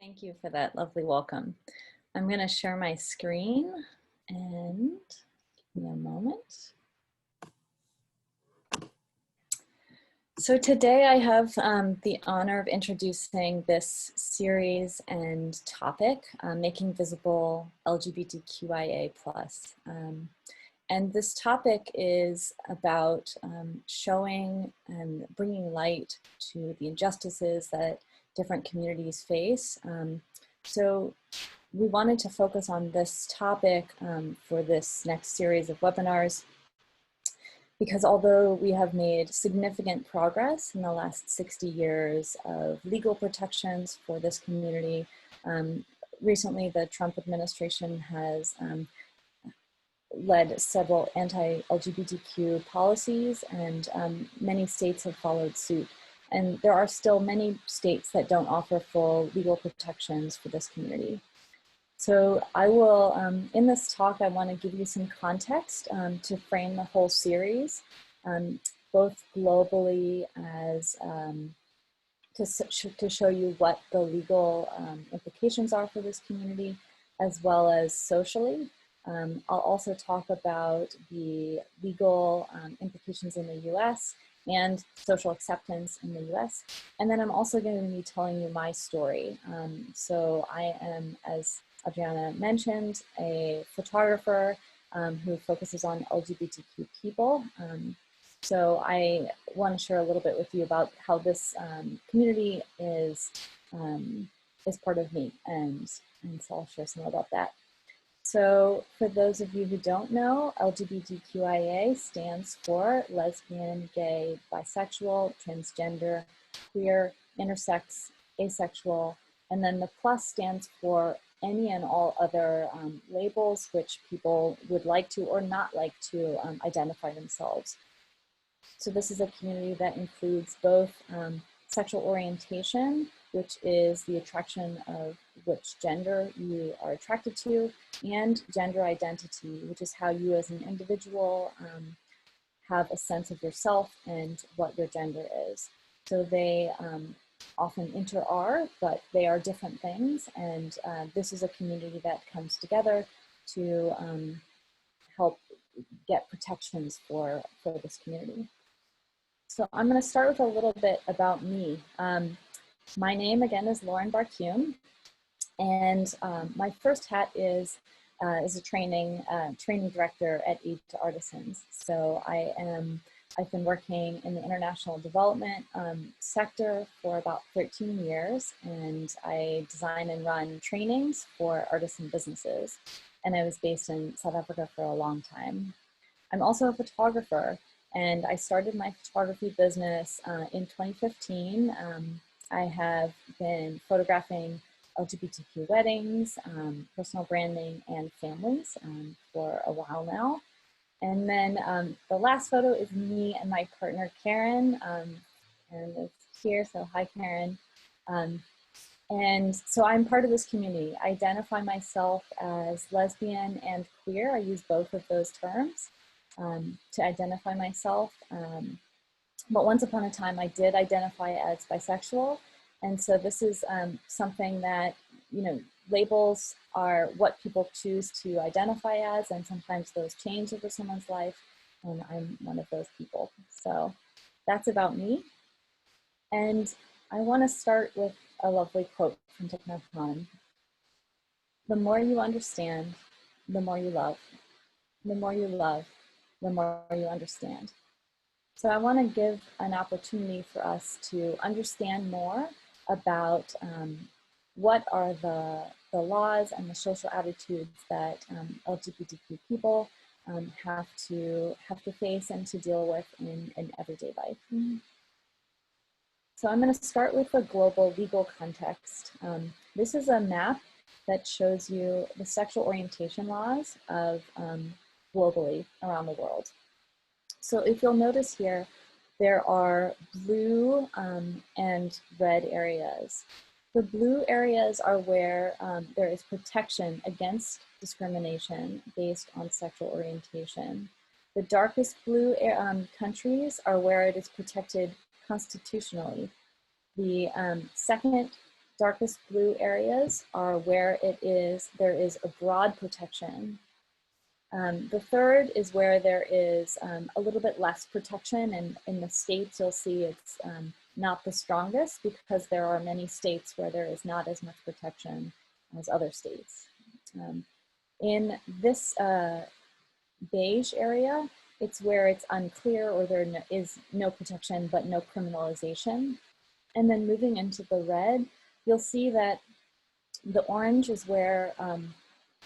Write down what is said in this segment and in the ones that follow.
Thank you for that lovely welcome. I'm going to share my screen and give me a moment. So today I have the honor of introducing this series and topic, Making Visible LGBTQIA+. And this topic is about showing and bringing light to the injustices that different communities face. So we wanted to focus on this topic for this next series of webinars, because although we have made significant progress in the last 60 years of legal protections for this community, recently the Trump administration has led several anti-LGBTQ policies, and many states have followed suit. And there are still many states that don't offer full legal protections for this community. So I will, in this talk, I want to give you some context to frame the whole series, both globally as to show you what the legal implications are for this community, as well as socially. I'll also talk about the legal implications in the US and social acceptance in the US. And then I'm also going to be telling you my story. So I am, as Adriana mentioned, a photographer who focuses on LGBTQ people. So I want to share a little bit with you about how this community is part of me, and so I'll share some about that. So for those of you who don't know, LGBTQIA stands for lesbian, gay, bisexual, transgender, queer, intersex, asexual, and then the plus stands for any and all other labels which people would like to or not like to identify themselves. So this is a community that includes both sexual orientation, which is the attraction of which gender you are attracted to, and gender identity, which is how you as an individual have a sense of yourself and what your gender is. So they often inter-are, but they are different things, and this is a community that comes together to help get protections for this community. So I'm going to start with a little bit about me. My name, again, is Lauren Barkume, and my first hat is a training director at Aid to Artisans. So I've been working in the international development sector for about 13 years, and I design and run trainings for artisan businesses. And I was based in South Africa for a long time. I'm also a photographer, and I started my photography business in 2015. I have been photographing LGBTQ weddings, personal branding, and families for a while now. And then the last photo is me and my partner, Karen, and it's here, so hi, Karen. And so I'm part of this community. I identify myself as lesbian and queer. I use both of those terms to identify myself. But once upon a time, I did identify as bisexual. And so this is something that, you know, labels are what people choose to identify as, and sometimes those change over someone's life, and I'm one of those people. So that's about me. And I want to start with a lovely quote from Mahon. The more you understand, the more you love. The more you love, the more you understand. So I want to give an opportunity for us to understand more about what are the laws and the social attitudes that LGBTQ people have to face and to deal with in everyday life. So I'm going to start with the global legal context. This is a map that shows you the sexual orientation laws of globally around the world. So if you'll notice here, there are blue and red areas. The blue areas are where there is protection against discrimination based on sexual orientation. The darkest blue countries are where it is protected constitutionally. The second darkest blue areas are where there is a broad protection. The third is where there is a little bit less protection, and in the states you'll see it's not the strongest because there are many states where there is not as much protection as other states. In this beige area, it's where it's unclear or there is no protection but no criminalization. And then moving into the red, you'll see that the orange is where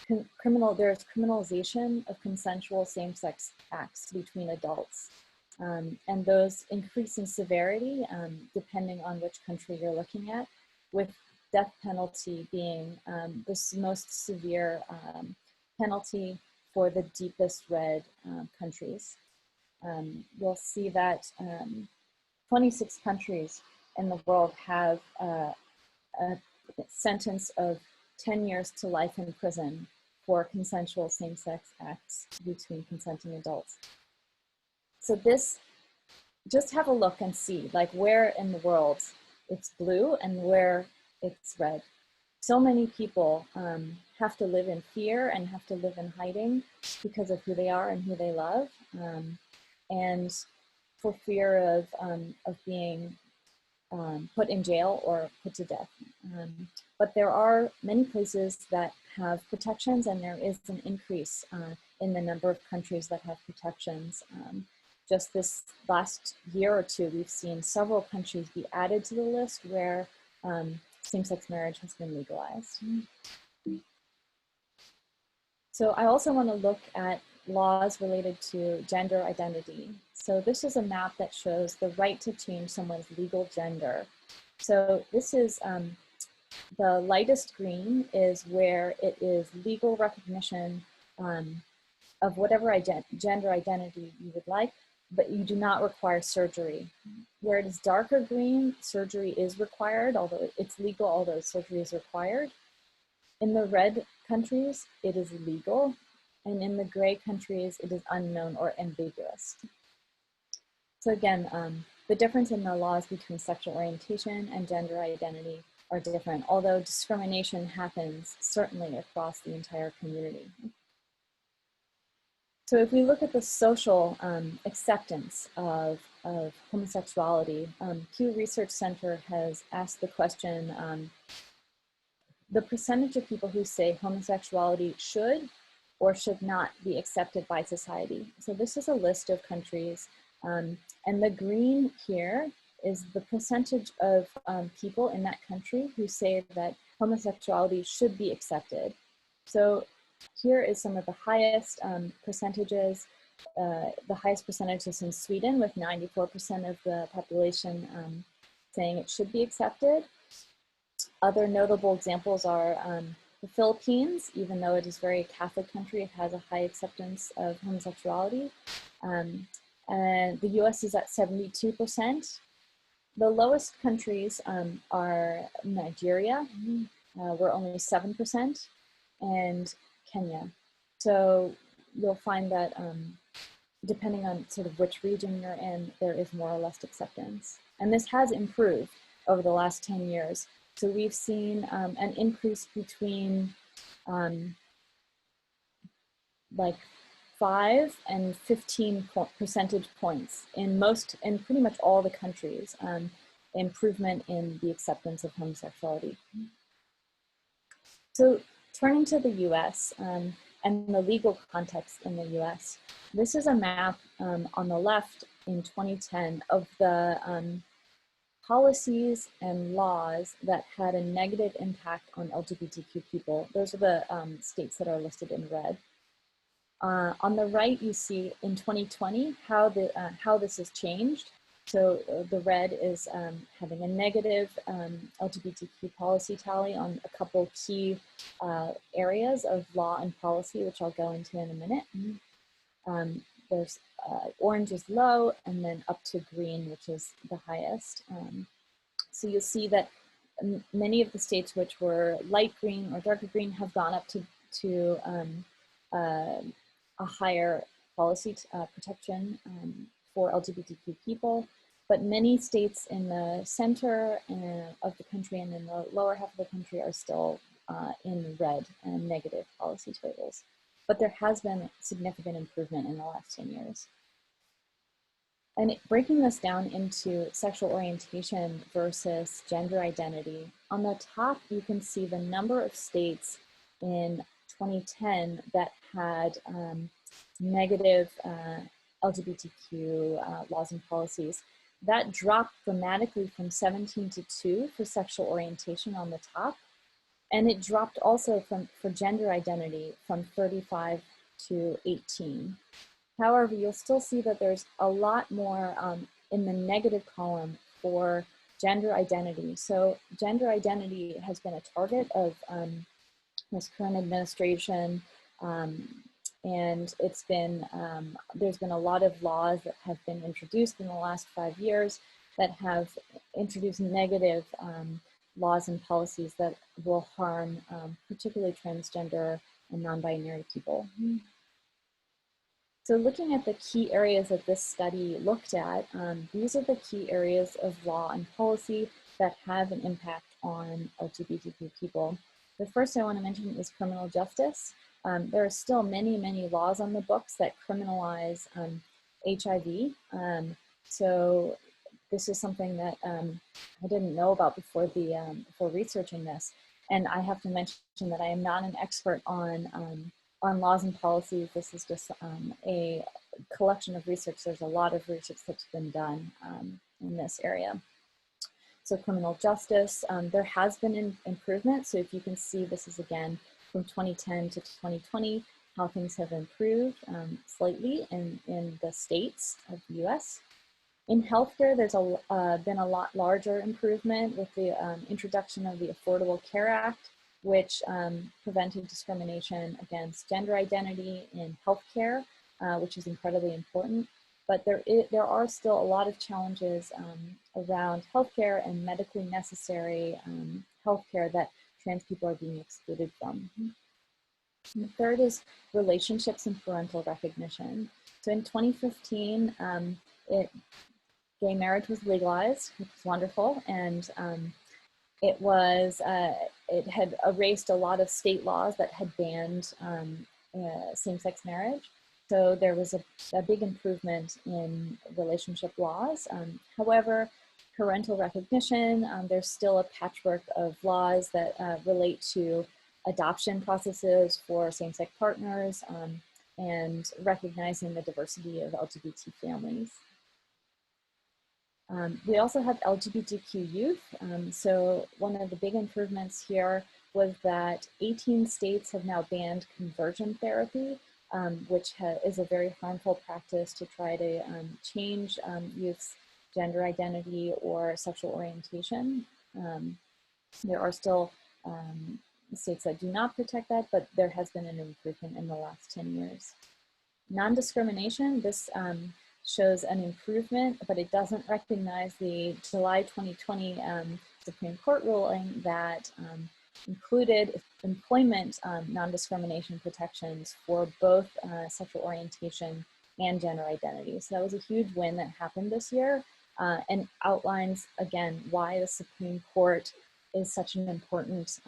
there's criminalization of consensual same-sex acts between adults. And those increase in severity depending on which country you're looking at, with death penalty being the most severe penalty for the deepest red countries. You'll see that 26 countries in the world have a sentence of 10 years to life in prison for consensual same-sex acts between consenting adults. So this, just have a look and see like where in the world it's blue and where it's red. So many people have to live in fear and have to live in hiding because of who they are and who they love, and for fear of being put in jail or put to death. But there are many places that have protections, and there is an increase in the number of countries that have protections. Just this last year or two, we've seen several countries be added to the list where same-sex marriage has been legalized. So I also want to look at laws related to gender identity. So this is a map that shows the right to change someone's legal gender. So this is the lightest green is where it is legal recognition of whatever gender identity you would like, but you do not require surgery. Where it is darker green, surgery is required, although it's legal, although surgery is required. In the red countries, it is legal, and in the gray countries, it is unknown or ambiguous. So again, the difference in the laws between sexual orientation and gender identity are different, although discrimination happens certainly across the entire community. So if we look at the social acceptance of homosexuality, Pew Research Center has asked the question, the percentage of people who say homosexuality should or should not be accepted by society. So this is a list of countries, and the green here is the percentage of people in that country who say that homosexuality should be accepted. So here is some of the highest percentages. The highest percentage is in Sweden, with 94% of the population saying it should be accepted. Other notable examples are the Philippines. Even though it is a very Catholic country, it has a high acceptance of homosexuality. And the US is at 72%. The lowest countries are Nigeria, we're only 7%, and Kenya. So you'll find that depending on sort of which region you're in, there is more or less acceptance. And this has improved over the last 10 years. So we've seen an increase between like 5 and 15 percentage points in pretty much all the countries, improvement in the acceptance of homosexuality. So turning to the US and the legal context in the US, this is a map on the left in 2010 of the policies and laws that had a negative impact on LGBTQ people. Those are the states that are listed in red. On the right, you see in 2020 how this has changed. So the red is having a negative LGBTQ policy tally on a couple key areas of law and policy, which I'll go into in a minute. There's orange is low, and then up to green, which is the highest. So you'll see that many of the states which were light green or darker green have gone up to a higher policy protection for LGBTQ people. but many states in the center of the country and in the lower half of the country are still in red and negative policy totals. But there has been significant improvement in the last 10 years. And breaking this down into sexual orientation versus gender identity, on the top you can see the number of states in 2010 that had negative LGBTQ laws and policies. That dropped dramatically from 17 to 2 for sexual orientation on the top. And it dropped also for gender identity from 35 to 18. However, you'll still see that there's a lot more in the negative column for gender identity. So gender identity has been a target of this current administration, and it's been, there's been a lot of laws that have been introduced in the last 5 years that have introduced negative laws and policies that will harm particularly transgender and non-binary people. So looking at the key areas that this study looked at, these are the key areas of law and policy that have an impact on LGBTQ people. The first I want to mention is criminal justice. There are still many, many laws on the books that criminalize HIV. So this is something that I didn't know about before researching this. And I have to mention that I am not an expert on laws and policies. This is just a collection of research. There's a lot of research that's been done in this area. So criminal justice, there has been an improvement. So if you can see, this is again from 2010 to 2020, how things have improved slightly in the states of the US. In healthcare, there's been a lot larger improvement with the introduction of the Affordable Care Act, which prevented discrimination against gender identity in healthcare, which is incredibly important. But there are still a lot of challenges around healthcare and medically necessary healthcare that trans people are being excluded from. And the third is relationships and parental recognition. So in 2015, gay marriage was legalized, which was wonderful, and it had erased a lot of state laws that had banned same-sex marriage. So there was a big improvement in relationship laws. However, parental recognition, there's still a patchwork of laws that relate to adoption processes for same-sex partners and recognizing the diversity of LGBT families. We also have LGBTQ youth. So one of the big improvements here was that 18 states have now banned conversion therapy, which is a very harmful practice to try to change youth's gender identity or sexual orientation. There are still states that do not protect that, but there has been an improvement in the last 10 years. Non-discrimination, this shows an improvement, but it doesn't recognize the July 2020 Supreme Court ruling that included employment non-discrimination protections for both sexual orientation and gender identity. So that was a huge win that happened this year and outlines, again, why the Supreme Court is such an important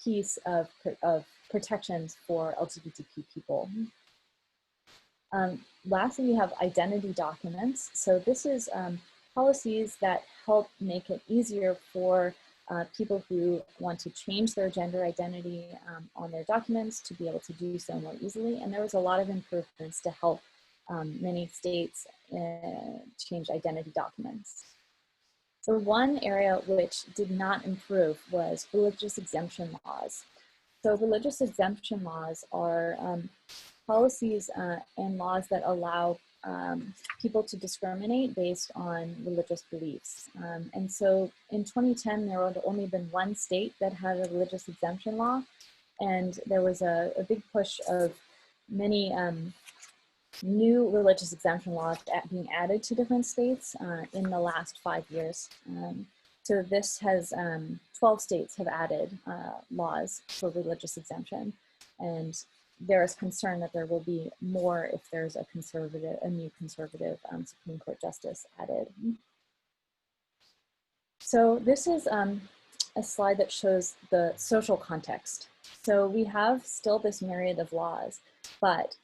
piece of protections for LGBTQ people. Lastly, we have identity documents. So this is policies that help make it easier for people who want to change their gender identity on their documents to be able to do so more easily. And there was a lot of improvements to help many states change identity documents. So one area which did not improve was religious exemption laws. So religious exemption laws are policies and laws that allow people to discriminate based on religious beliefs. And so in 2010, there had only been one state that had a religious exemption law, and there was a big push of many new religious exemption laws being added to different states in the last 5 years. So this has, 12 states have added laws for religious exemption, and there is concern that there will be more if there's a new conservative Supreme Court justice added. So this is a slide that shows the social context. So we have still this myriad of laws, but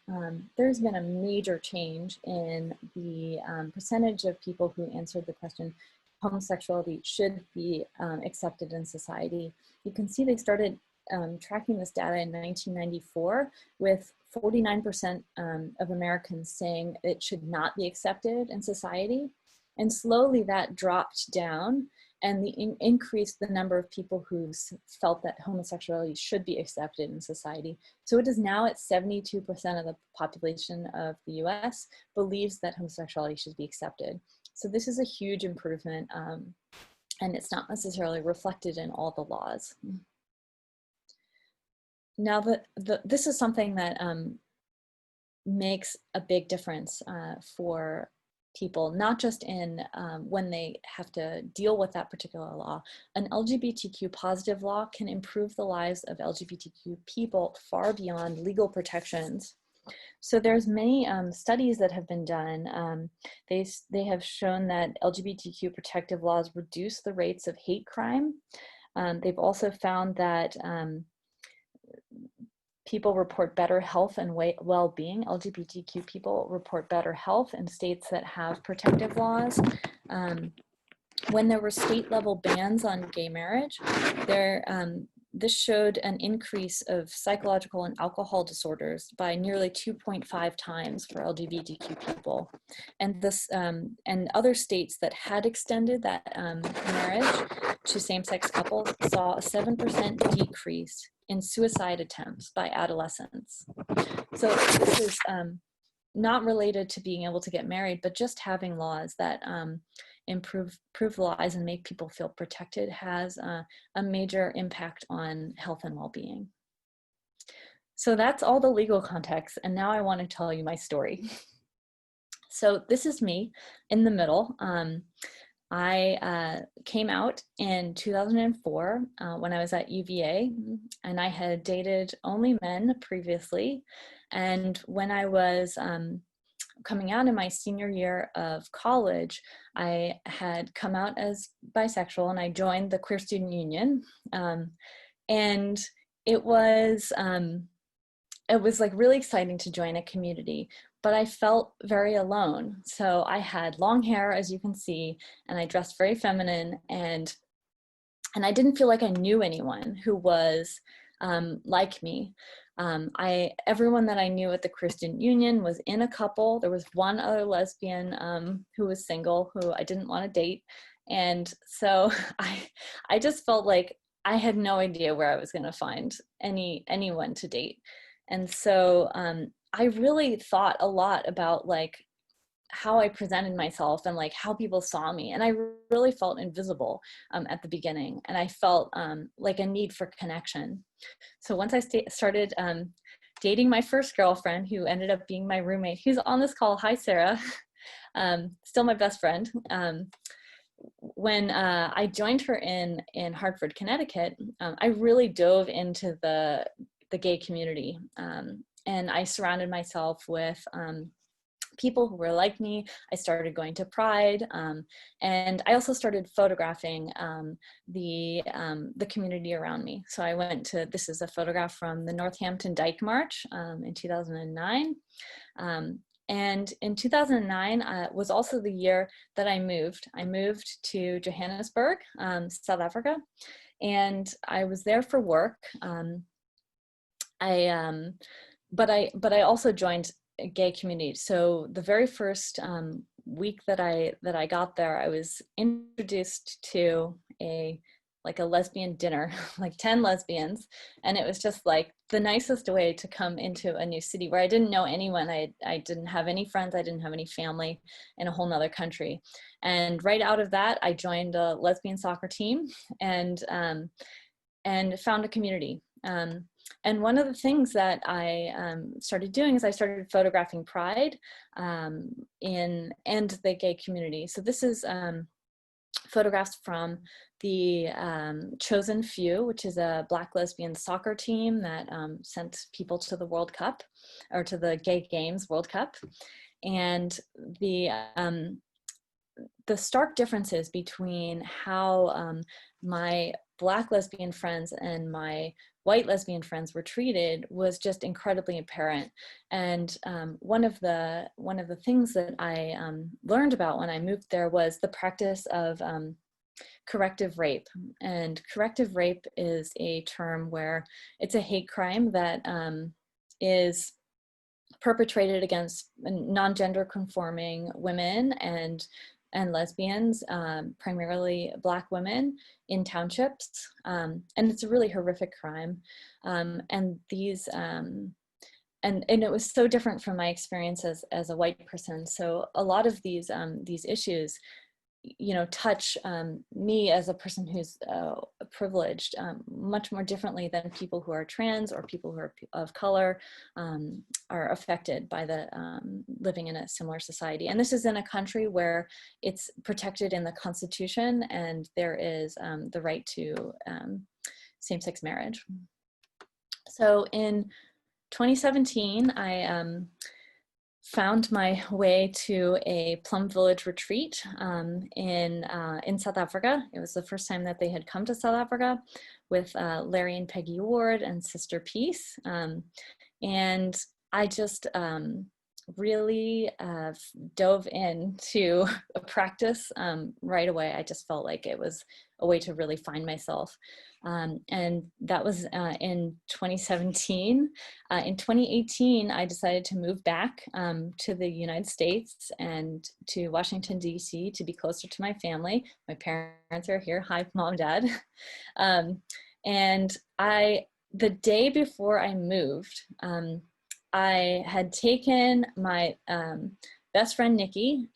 there's been a major change in the percentage of people who answered the question, homosexuality should be accepted in society. You can see they started tracking this data in 1994 with 49% of Americans saying it should not be accepted in society. And slowly that dropped down and increased the number of people who felt that homosexuality should be accepted in society. So it is now at 72% of the population of the US believes that homosexuality should be accepted. So this is a huge improvement, and it's not necessarily reflected in all the laws. Now, this is something that makes a big difference for people, not just in when they have to deal with that particular law. An LGBTQ positive law can improve the lives of LGBTQ people far beyond legal protections. So there's many studies that have been done. They have shown that LGBTQ protective laws reduce the rates of hate crime. They've also found that people report better health and well-being. LGBTQ people report better health in states that have protective laws. When there were state-level bans on gay marriage, this showed an increase of psychological and alcohol disorders by nearly 2.5 times for LGBTQ people. And and other states that had extended that marriage to same-sex couples saw a 7% decrease in suicide attempts by adolescents. So this is not related to being able to get married, but just having laws that improve the lives and make people feel protected has a major impact on health and well-being. So that's all the legal context, and now I want to tell you my story. So this is me in the middle. I came out in 2004 when I was at UVA, and I had dated only men previously. And when I was coming out in my senior year of college, I had come out as bisexual, and I joined the Queer Student Union. And it was like really exciting to join a community, but I felt very alone. So I had long hair, as you can see, and I dressed very feminine, and I didn't feel like I knew anyone who was like me. Everyone that I knew at the Queer Student Union was in a couple. There was one other lesbian who was single, who I didn't want to date. And so I just felt like I had no idea where I was going to find anyone to date. And so I really thought a lot about like how I presented myself and like how people saw me. And I really felt invisible at the beginning. And I felt like a need for connection. So once I started dating my first girlfriend, who ended up being my roommate, who's on this call, hi Sarah, still my best friend. When I joined her in Hartford, Connecticut, I really dove into the gay community. And I surrounded myself with people who were like me. I started going to Pride, and I also started photographing the community around me. So I went to, this is a photograph from the Northampton Dyke March in 2009. And in 2009 was also the year that I moved. I moved to Johannesburg, South Africa, and I was there for work. But I also joined a gay community. So the very first week that I got there, I was introduced to a lesbian dinner, like 10 lesbians. And it was just like the nicest way to come into a new city where I didn't know anyone. I didn't have any friends. I didn't have any family in a whole nother country. And right out of that, I joined a lesbian soccer team and found a community. And one of the things that I started doing is I started photographing Pride and the gay community. So this is photographs from the Chosen Few, which is a Black lesbian soccer team that sent people to the World Cup, or to the Gay Games World Cup. And the stark differences between how my Black lesbian friends and my white lesbian friends were treated was just incredibly apparent. And one of the things that I learned about when I moved there was the practice of corrective rape. And corrective rape is a term where it's a hate crime that is perpetrated against non-gender conforming women and lesbians, primarily Black women in townships. And it's a really horrific crime. And these, and it was so different from my experience as a white person. So a lot of these issues, you know, touch me as a person who's privileged much more differently than people who are trans or people who are of color are affected by the living in a similar society. And this is in a country where it's protected in the Constitution, and there is the right to same-sex marriage. So in 2017, I found my way to a Plum Village retreat in South Africa. It was the first time that they had come to South Africa with Larry and Peggy Ward and Sister Peace. And I just really dove into a practice right away. I just felt like it was a way to really find myself. And that was in 2017. In 2018, I decided to move back to the United States and to Washington, D.C. to be closer to my family. My parents are here. Hi, Mom, Dad. And the day before I moved, I had taken my best friend, Nikki,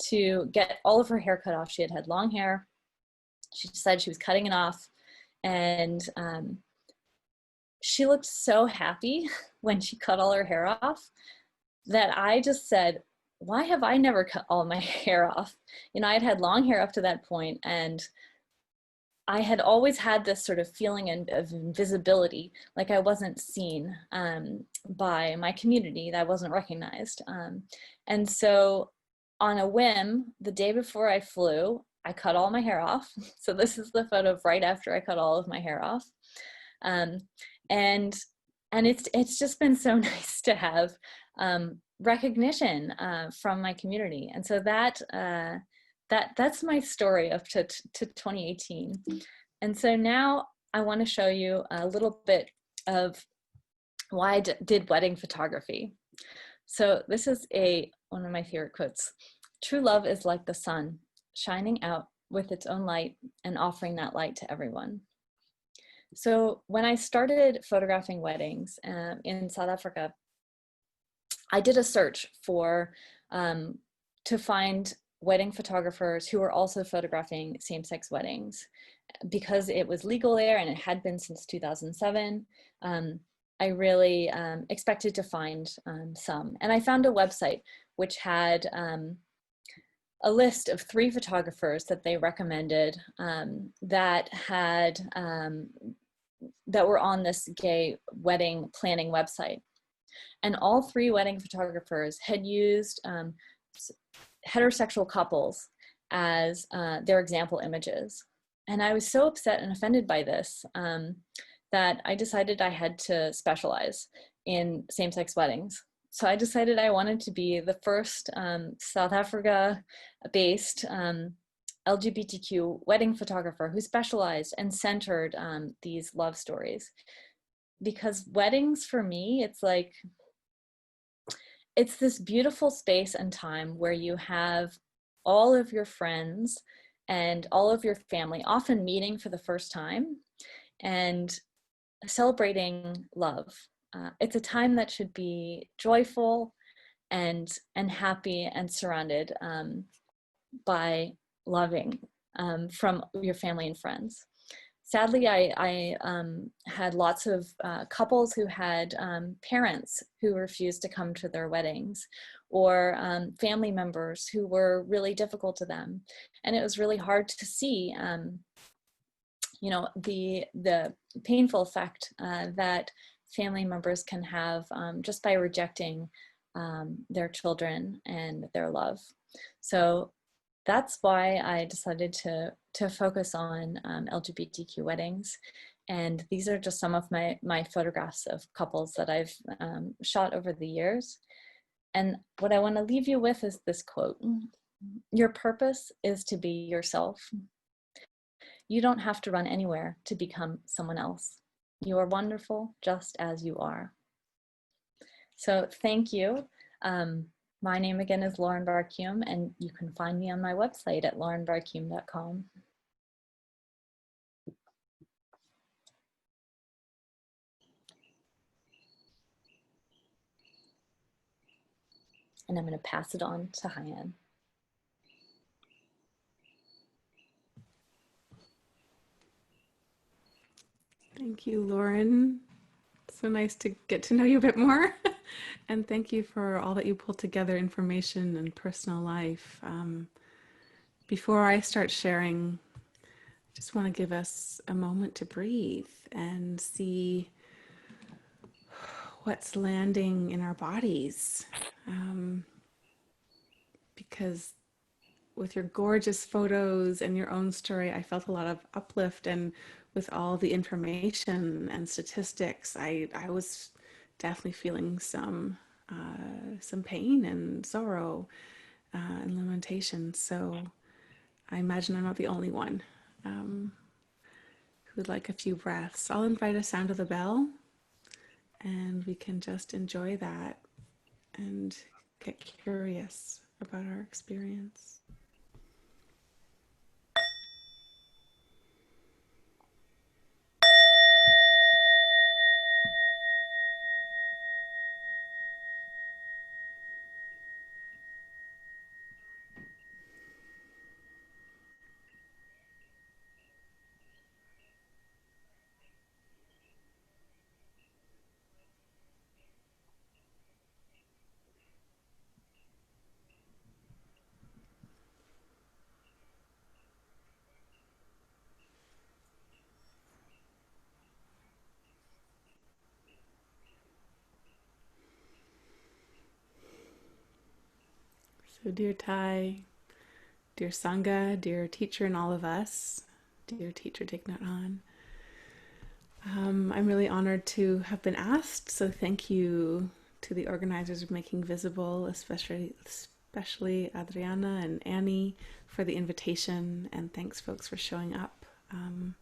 to get all of her hair cut off. She had had long hair. She decided she was cutting it off. And she looked so happy when she cut all her hair off that I just said, why have I never cut all my hair off? You know, I'd had long hair up to that point, and I had always had this sort of feeling of invisibility, like I wasn't seen by my community, that I wasn't recognized. And so on a whim, the day before I flew, I cut all my hair off. So this is the photo of right after I cut all of my hair off. And it's just been so nice to have recognition from my community. And so that's my wedding up to 2018. And so now I want to show you a little bit of why I did wedding photography. So this is one of my favorite quotes. True love is like the sun, shining out with its own light and offering that light to everyone. So when I started photographing weddings in South Africa, I did a search to find wedding photographers who were also photographing same-sex weddings. Because it was legal there and it had been since 2007, I really expected to find some. And I found a website which had a list of 3 photographers that they recommended that were on this gay wedding planning website. And all 3 wedding photographers had used heterosexual couples as their example images. And I was so upset and offended by this that I decided I had to specialize in same-sex weddings. So I decided I wanted to be the first South Africa-based LGBTQ wedding photographer who specialized and centered these love stories. Because weddings for me, it's this beautiful space and time where you have all of your friends and all of your family often meeting for the first time and celebrating love. It's a time that should be joyful and happy and surrounded by loving from your family and friends. Sadly, I had lots of couples who had parents who refused to come to their weddings, or family members who were really difficult to them. And it was really hard to see, you know, the painful effect that family members can have just by rejecting their children and their love. So that's why I decided to focus on LGBTQ weddings. And these are just some of my photographs of couples that I've shot over the years. And what I want to leave you with is this quote: "Your purpose is to be yourself. You don't have to run anywhere to become someone else. You are wonderful just as you are." So thank you. My name again is Lauren Barkume, and you can find me on my website at laurenbarkume.com. And I'm going to pass it on to HaiAn. Thank you, Lauren. So nice to get to know you a bit more. And thank you for all that you pulled together, information and personal life. Before I start sharing, I just want to give us a moment to breathe and see what's landing in our bodies. Because with your gorgeous photos and your own story, I felt a lot of uplift, and with all the information and statistics, I was definitely feeling some pain and sorrow and lamentation. So I imagine I'm not the only one who would like a few breaths. I'll invite a sound of the bell, and we can just enjoy that and get curious about our experience. So, dear Thai, dear Sangha, dear teacher, and all of us, dear teacher Thich Nhat Hanh, I'm really honored to have been asked. So, thank you to the organizers of Making Visible, especially Adriana and Annie, for the invitation, and thanks, folks, for showing up. I'm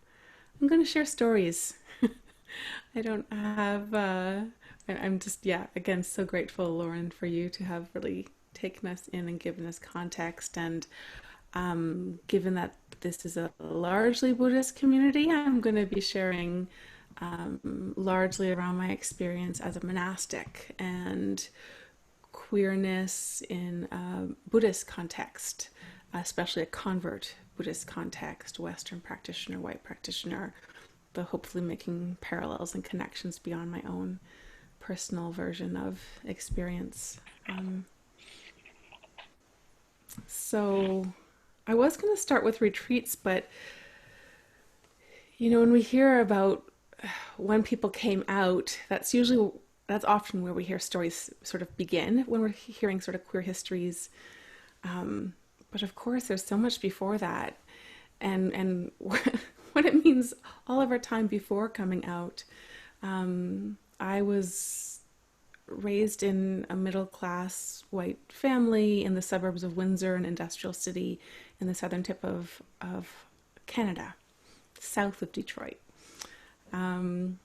going to share stories. I don't have. I'm just, yeah, again, so grateful, Lauren, for you to have really taken us in and given us context. And given that this is a largely Buddhist community, I'm going to be sharing largely around my experience as a monastic and queerness in a Buddhist context, especially a convert Buddhist context, Western practitioner, white practitioner, but hopefully making parallels and connections beyond my own personal version of experience. So I was going to start with retreats, but you know, when we hear about when people came out, that's often where we hear stories sort of begin, when we're hearing sort of queer histories. But of course, there's so much before that, and what it means all of our time before coming out. I was raised in a middle-class white family in the suburbs of Windsor, an industrial city in the southern tip of Canada, south of Detroit. And,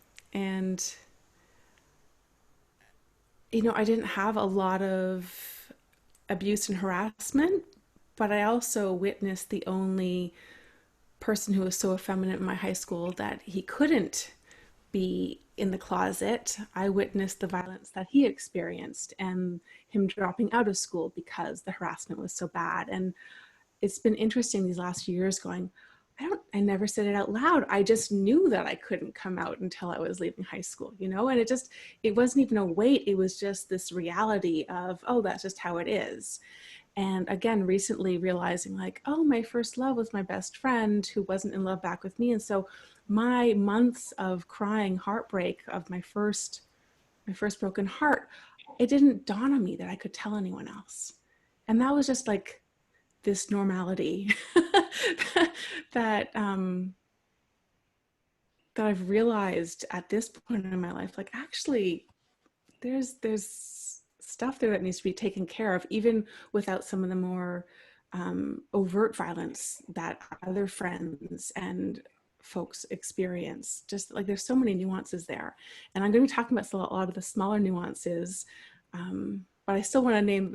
you know, I didn't have a lot of abuse and harassment, but I also witnessed the only person who was so effeminate in my high school that he couldn't be in the closet. I witnessed the violence that he experienced and him dropping out of school because the harassment was so bad. And it's been interesting these last few years going, I never said it out loud. I just knew that I couldn't come out until I was leaving high school, you know? And it wasn't even a weight. It was just this reality of, oh, that's just how it is. And again, recently realizing like, oh, my first love was my best friend who wasn't in love back with me. And so my months of crying heartbreak of my first broken heart, it didn't dawn on me that I could tell anyone else. And that was just like this normality that that I've realized at this point in my life, like actually there's stuff there that needs to be taken care of, even without some of the more overt violence that other friends and folks experience. Just like there's so many nuances there. And I'm going to be talking about a lot of the smaller nuances, but I still want to name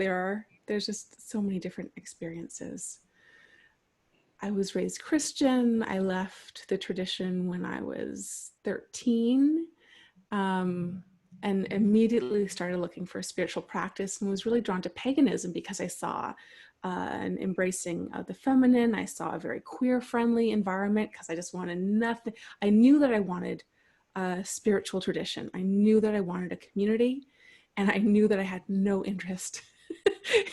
there's just so many different experiences. I was raised Christian. I left the tradition when I was 13. And immediately started looking for a spiritual practice, and was really drawn to paganism because I saw an embracing of the feminine. I saw a very queer friendly environment because I just wanted nothing. I knew that I wanted a spiritual tradition. I knew that I wanted a community, and I knew that I had no interest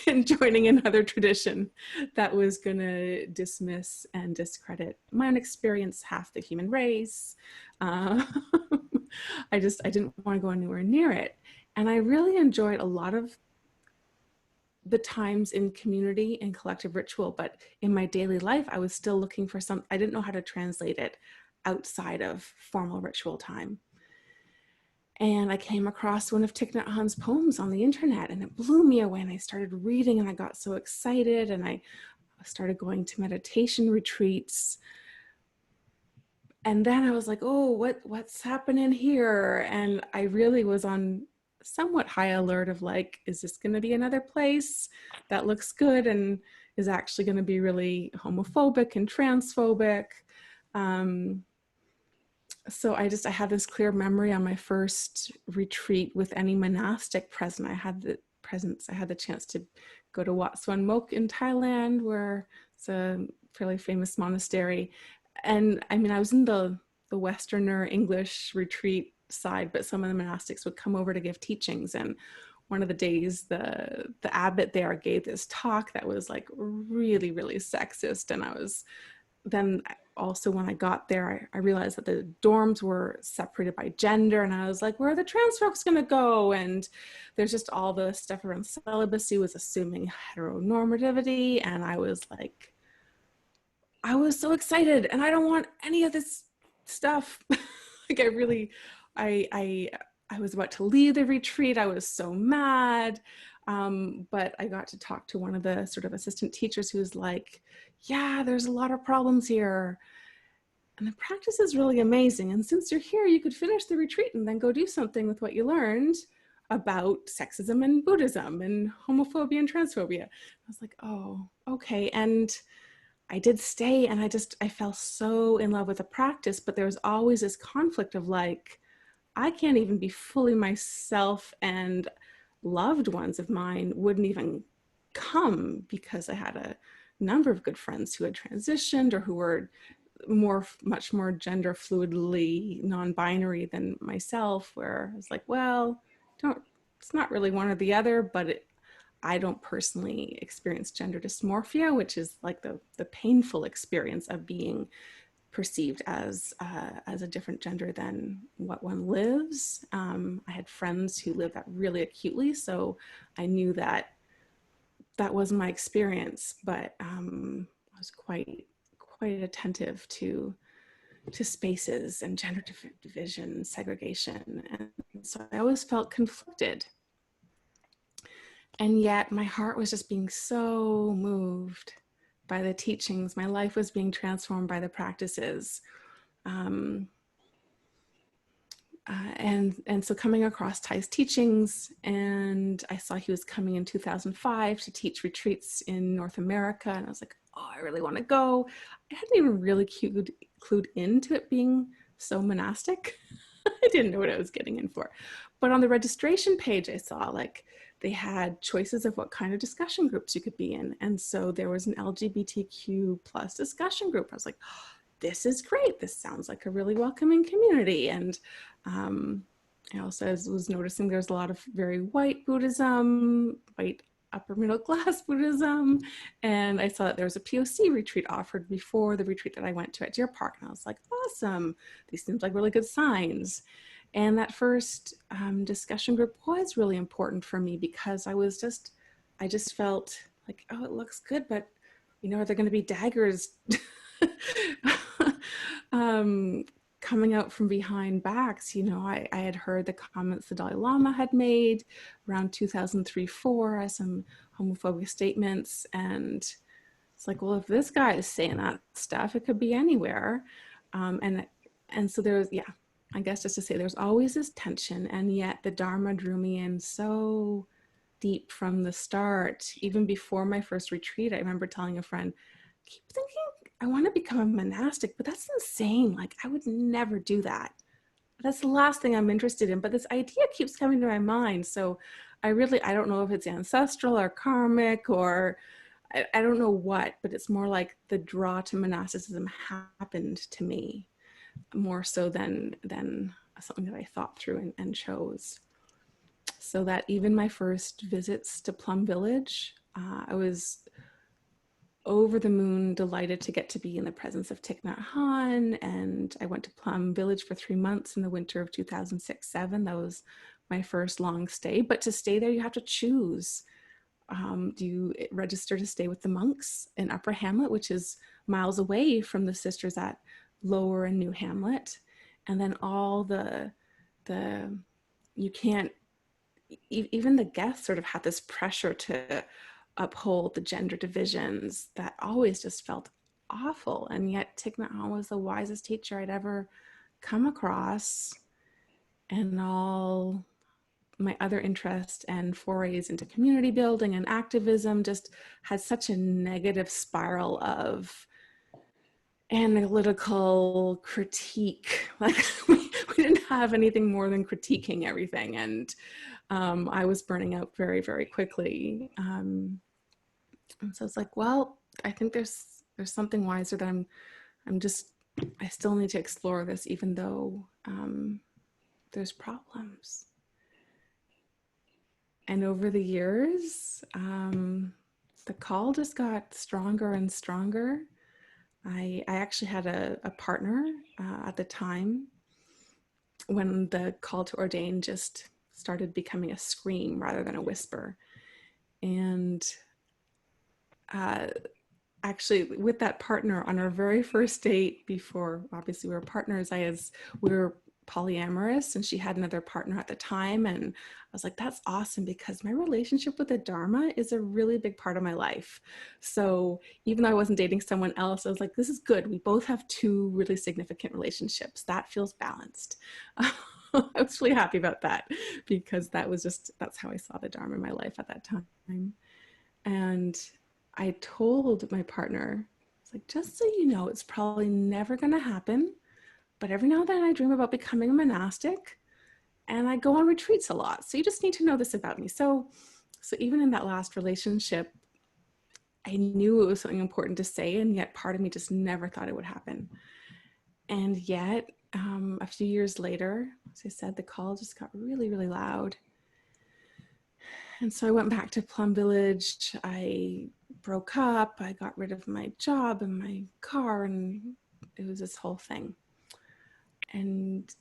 in joining another tradition that was going to dismiss and discredit my own experience, half the human race. I didn't want to go anywhere near it. And I really enjoyed a lot of the times in community and collective ritual, but in my daily life, I was still looking for I didn't know how to translate it outside of formal ritual time. And I came across one of Thich Nhat Hanh's poems on the internet, and it blew me away. And I started reading, and I got so excited, and I started going to meditation retreats. And then I was like, oh, what's happening here? And I really was on somewhat high alert of like, is this going to be another place that looks good and is actually going to be really homophobic and transphobic? So I had this clear memory on my first retreat with any monastic presence. I had the chance to go to Wat Suan Mok in Thailand, where it's a fairly famous monastery. And I mean, I was in the Westerner English retreat side, but some of the monastics would come over to give teachings. And one of the days, the abbot there gave this talk that was like really, really sexist. And then also when I got there, I realized that the dorms were separated by gender. And I was like, where are the trans folks going to go? And there's just all the stuff around celibacy was assuming heteronormativity. And I was like, I was so excited and I don't want any of this stuff. Like I was about to leave the retreat. I was so mad. But I got to talk to one of the sort of assistant teachers who was like, yeah, there's a lot of problems here. And the practice is really amazing. And since you're here, you could finish the retreat and then go do something with what you learned about sexism and Buddhism and homophobia and transphobia. I was like, oh, okay. And I did stay, and I fell so in love with the practice, but there was always this conflict of like, I can't even be fully myself, and loved ones of mine wouldn't even come because I had a number of good friends who had transitioned or who were much more gender fluidly non-binary than myself, where I was like, well, it's not really one or the other, but I don't personally experience gender dysmorphia, which is like the painful experience of being perceived as a different gender than what one lives. I had friends who lived that really acutely, so I knew that was my experience, but I was quite attentive to spaces and gender division, segregation, and so I always felt conflicted. And yet my heart was just being so moved by the teachings. My life was being transformed by the practices. And so coming across Thai's teachings, and I saw he was coming in 2005 to teach retreats in North America. And I was like, oh, I really want to go. I hadn't even really clued into it being so monastic. I didn't know what I was getting in for. But on the registration page, I saw like they had choices of what kind of discussion groups you could be in. And so there was an LGBTQ plus discussion group. I was like, oh, this is great. This sounds like a really welcoming community. And I also was noticing there's a lot of very white Buddhism, white upper middle class Buddhism. And I saw that there was a POC retreat offered before the retreat that I went to at Deer Park. And I was like, awesome. These seemed like really good signs. And that first discussion group was really important for me because I just felt like, oh, it looks good, but are there going to be daggers coming out from behind backs? I had heard the comments the Dalai Lama had made around 2003-4 as some homophobic statements. And it's like, well, if this guy is saying that stuff, it could be anywhere. And so there's, I guess just to say, there's always this tension, and yet the Dharma drew me in so deep from the start. Even before my first retreat, I remember telling a friend, keep thinking I want to become a monastic, but that's insane. Like, I would never do that. That's the last thing I'm interested in, but this idea keeps coming to my mind. So I don't know if it's ancestral or karmic, or I don't know what, but it's more like the draw to monasticism happened to me more so than something that I thought through and chose. So that even my first visits to Plum Village, I was over the moon delighted to get to be in the presence of Thich Nhat Hanh. And I went to Plum Village for 3 months in the winter of 2006-07. That was my first long stay. But to stay there, you have to choose. Do you register to stay with the monks in Upper Hamlet, which is miles away from the sisters at Lower and New Hamlet? And then all you can't, even the guests sort of had this pressure to uphold the gender divisions that always just felt awful. And yet Thich Nhat Hanh was the wisest teacher I'd ever come across. And all my other interests and forays into community building and activism just had such a negative spiral of analytical critique. Like we didn't have anything more than critiquing everything. And I was burning out very, very quickly. And so it's like, well, I think there's something wiser that I still need to explore this, even though there's problems. And over the years, the call just got stronger and stronger. I actually had a partner at the time when the call to ordain just started becoming a scream rather than a whisper. And actually with that partner on our very first date, before obviously we were partners, we were polyamorous, and she had another partner at the time. And I was like, that's awesome, because my relationship with the Dharma is a really big part of my life. So even though I wasn't dating someone else, I was like, this is good. We both have 2 really significant relationships. That feels balanced. I was really happy about that, because that's how I saw the Dharma in my life at that time. And I told my partner, it's like, just so you know, it's probably never going to happen, but every now and then I dream about becoming a monastic, and I go on retreats a lot. So you just need to know this about me. So even in that last relationship, I knew it was something important to say, and yet part of me just never thought it would happen. And yet a few years later, as I said, the call just got really, really loud. And so I went back to Plum Village. I broke up. I got rid of my job and my car, and it was this whole thing. And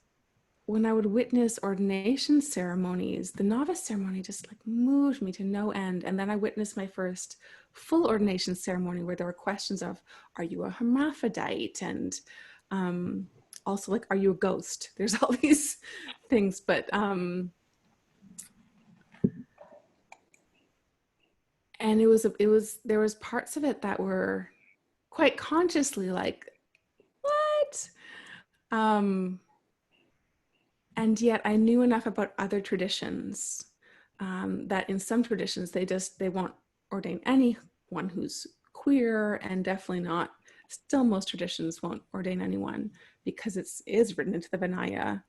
when I would witness ordination ceremonies, the novice ceremony just like moved me to no end. And then I witnessed my first full ordination ceremony, where there were questions of, are you a hermaphrodite? And also like, are you a ghost? There's all these things, but and there was parts of it that were quite consciously like, what? And yet I knew enough about other traditions that in some traditions, they won't ordain anyone who's queer, and definitely not, still most traditions won't ordain anyone, because it is written into the Vinaya.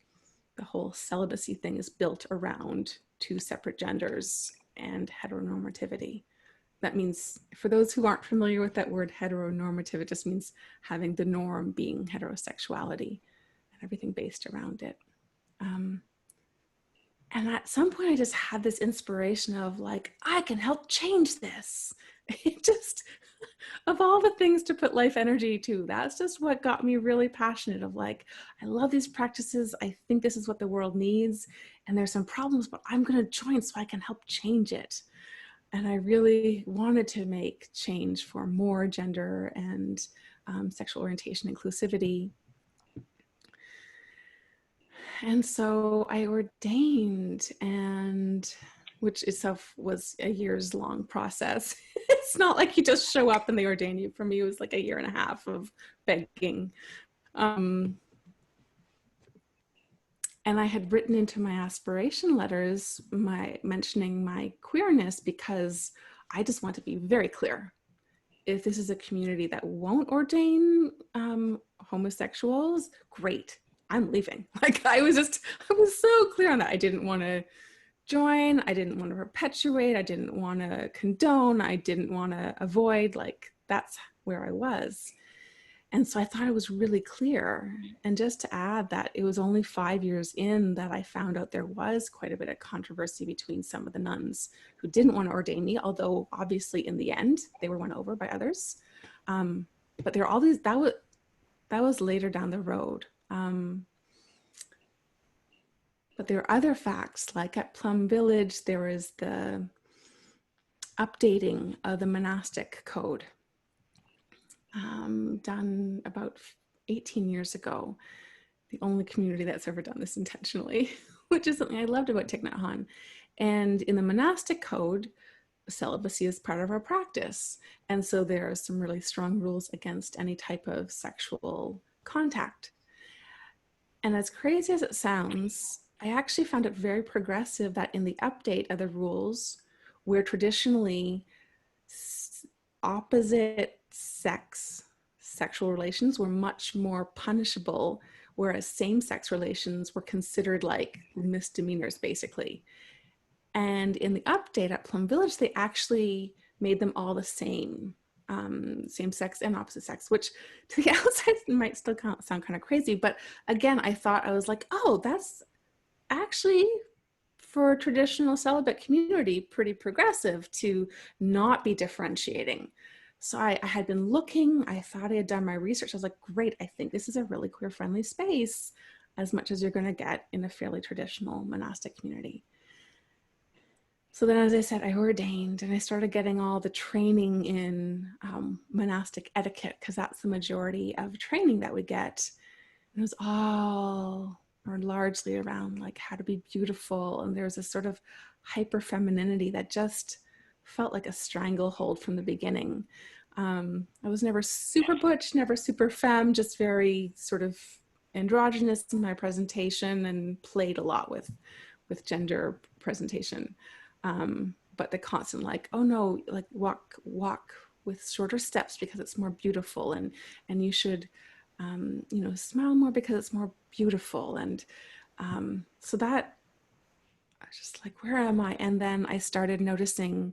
The whole celibacy thing is built around 2 separate genders and heteronormativity. That means, for those who aren't familiar with that word heteronormative, it just means having the norm being heterosexuality and everything based around it. And at some point I just had this inspiration of like, I can help change this. It just, of all the things to put life energy to, that's just what got me really passionate of like, I love these practices. I think this is what the world needs. And there's some problems, but I'm going to join so I can help change it. And I really wanted to make change for more gender and sexual orientation inclusivity. And so I ordained, and which itself was a years long process. It's not like you just show up and they ordain you. For me, it was like a year and a half of begging. And I had written into my aspiration letters mentioning my queerness, because I just want to be very clear. If this is a community that won't ordain homosexuals, great, I'm leaving. Like I was so clear on that. I didn't want to join, I didn't want to perpetuate, I didn't want to condone, I didn't want to avoid. Like that's where I was. And so I thought it was really clear. And just to add that it was only 5 years in that I found out there was quite a bit of controversy between some of the nuns who didn't want to ordain me, although obviously in the end they were won over by others. But there are all these, that was later down the road. But there are other facts, like at Plum Village, there was the updating of the monastic code done about 18 years ago. The only community that's ever done this intentionally, which is something I loved about Thich Nhat Hanh. And in the monastic code, celibacy is part of our practice. And so there are some really strong rules against any type of sexual contact. And as crazy as it sounds, I actually found it very progressive that in the update of the rules, where traditionally opposite sex sexual relations were much more punishable, whereas same-sex relations were considered like misdemeanors, basically. And in the update at Plum Village, they actually made them all the same, same-sex and opposite sex, which to the outside might still sound kind of crazy. But again, I was like, oh, that's actually, for a traditional celibate community, pretty progressive to not be differentiating. So I had been looking, I thought I had done my research. I was like, great, I think this is a really queer friendly space, as much as you're going to get in a fairly traditional monastic community. So then, as I said, I ordained and I started getting all the training in monastic etiquette, because that's the majority of training that we get. And it was all, or largely, around like how to be beautiful. And there's this sort of hyper femininity that just felt like a stranglehold from the beginning. I was never super butch, never super femme, just very sort of androgynous in my presentation, and played a lot with gender presentation. But the constant like, oh no, like walk with shorter steps because it's more beautiful, and you should you know, smile more because it's more beautiful. And so that, I was just like, where am I? And then I started noticing,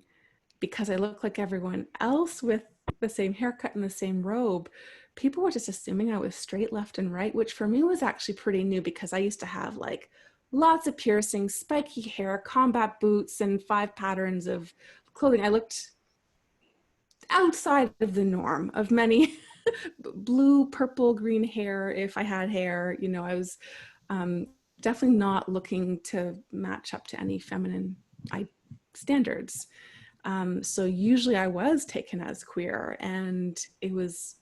because I look like everyone else with the same haircut and the same robe, people were just assuming I was straight left and right, which for me was actually pretty new, because I used to have like lots of piercings, spiky hair, combat boots, and 5 patterns of clothing. I looked outside of the norm of many blue, purple, green hair, if I had hair. You know, I was definitely not looking to match up to any feminine standards. So usually I was taken as queer, and it was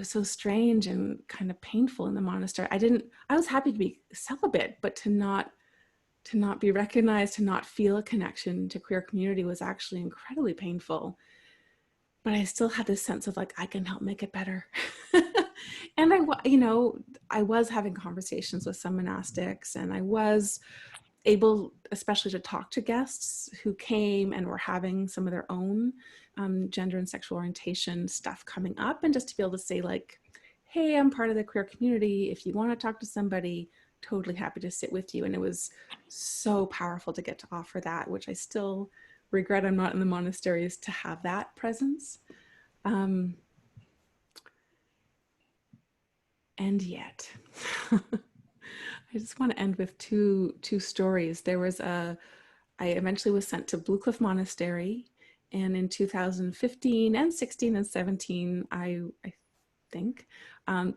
so strange and kind of painful in the monastery. I was happy to be celibate, but to not be recognized, to not feel a connection to queer community was actually incredibly painful. But I still had this sense of like, I can help make it better. And I was having conversations with some monastics, and I was able, especially to talk to guests who came and were having some of their own gender and sexual orientation stuff coming up, and just to be able to say like, hey, I'm part of the queer community. If you want to talk to somebody, totally happy to sit with you. And it was so powerful to get to offer that, which I still regret I'm not in the monasteries to have that presence. And yet, I just want to end with two stories. There was I eventually was sent to Blue Cliff Monastery, and in 2015 and 16 and 17, I think,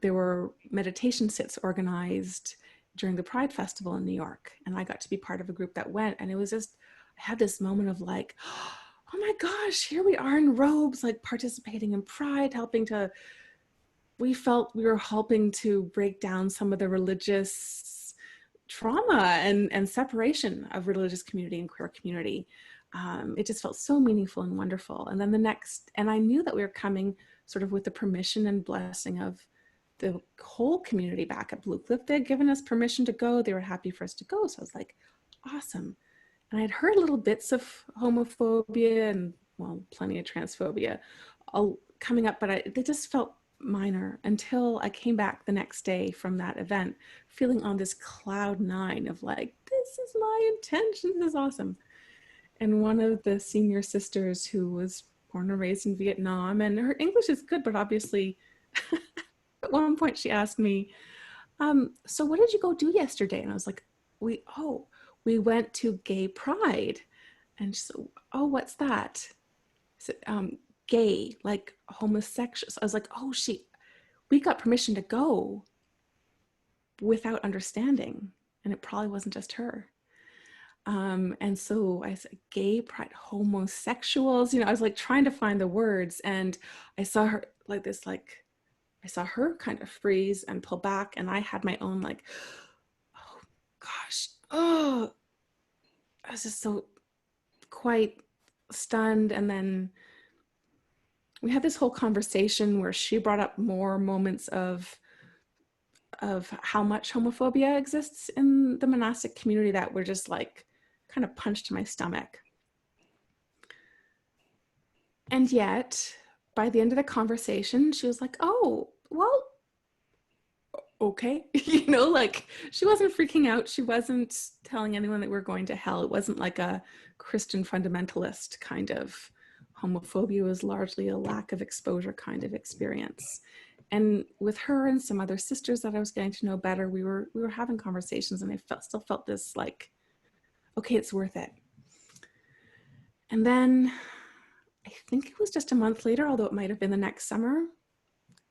there were meditation sits organized during the Pride Festival in New York, and I got to be part of a group that went, and it was just, I had this moment of like, oh my gosh, here we are in robes, like participating in Pride, we felt we were helping to break down some of the religious trauma and separation of religious community and queer community. It just felt so meaningful and wonderful. And then and I knew that we were coming sort of with the permission and blessing of the whole community back at Blue Cliff. They had given us permission to go. They were happy for us to go. So I was like, awesome. And I'd heard little bits of homophobia and, well, plenty of transphobia all coming up, but they just felt minor until I came back the next day from that event feeling on this cloud nine of like, this is my intention, this is awesome. And one of the senior sisters who was born and raised in Vietnam, and her English is good, but obviously at one point she asked me, so what did you go do yesterday? And I was like, we went to Gay Pride. And she said, oh, what's that? I said, gay, like homosexual. So I was like, oh, we got permission to go without understanding. And it probably wasn't just her. And so I said, gay pride, homosexuals, I was like trying to find the words, and I saw her like this, like I saw her kind of freeze and pull back, and I had my own like, oh gosh, oh, I was just so quite stunned. And then we had this whole conversation where she brought up more moments of how much homophobia exists in the monastic community that were just like kind of punched to my stomach. And yet by the end of the conversation, she was like, oh, well, okay. Like she wasn't freaking out. She wasn't telling anyone that we're going to hell. It wasn't like a Christian fundamentalist kind of homophobia. It was largely a lack of exposure kind of experience. And with her and some other sisters that I was getting to know better, we were having conversations, and I still felt this like, okay, it's worth it. And then I think it was just a month later, although it might have been the next summer,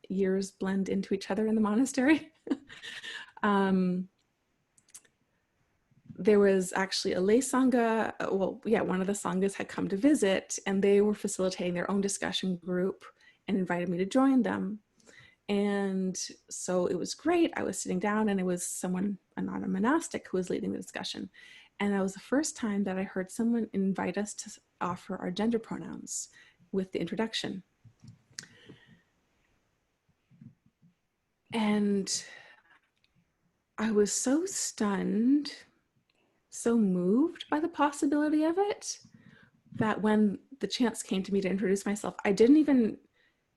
years blend into each other in the monastery. There was actually a lay sangha. One of the sanghas had come to visit, and they were facilitating their own discussion group and invited me to join them. And so it was great. I was sitting down, and it was someone, not a monastic, who was leading the discussion. And that was the first time that I heard someone invite us to offer our gender pronouns with the introduction. And I was so stunned, so moved by the possibility of it, that when the chance came to me to introduce myself, I didn't even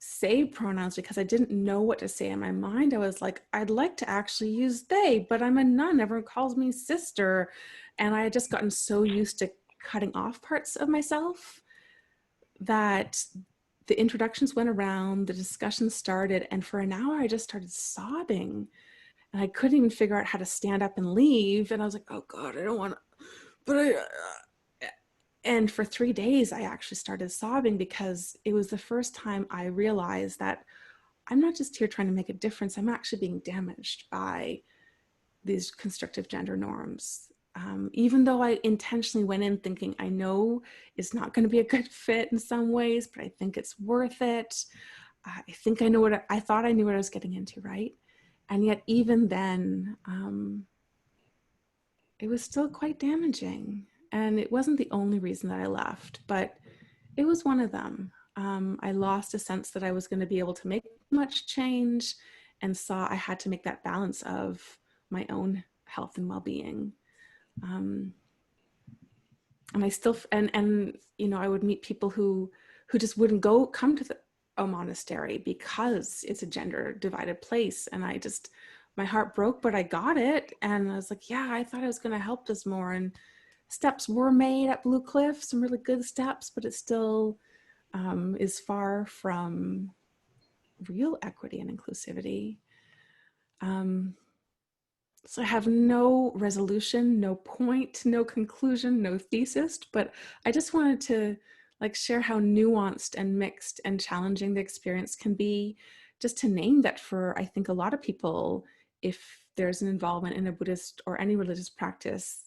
say pronouns because I didn't know what to say. In my mind, I was like, I'd like to actually use they, but I'm a nun. Everyone calls me sister. And I had just gotten so used to cutting off parts of myself that the introductions went around, the discussion started, and for an hour I just started sobbing, and I couldn't even figure out how to stand up and leave. And I was like, oh God, I don't want to, but and for 3 days I actually started sobbing, because it was the first time I realized that I'm not just here trying to make a difference, I'm actually being damaged by these constructive gender norms. Even though I intentionally went in thinking, I know it's not going to be a good fit in some ways, but I think it's worth it. I think I know I thought I knew what I was getting into, right? And yet even then, it was still quite damaging. And it wasn't the only reason that I left, but it was one of them. I lost a sense that I was going to be able to make much change, and saw I had to make that balance of my own health and well-being. And I still, and I would meet people who just wouldn't come to a monastery because it's a gender divided place. And my heart broke, but I got it. And I was like, yeah, I thought I was going to help this more. And steps were made at Blue Cliff, some really good steps, but it still is far from real equity and inclusivity. So I have no resolution, no point, no conclusion, no thesis, but I just wanted to share how nuanced and mixed and challenging the experience can be, just to name that for, I think, a lot of people, if there's an involvement in a Buddhist or any religious practice,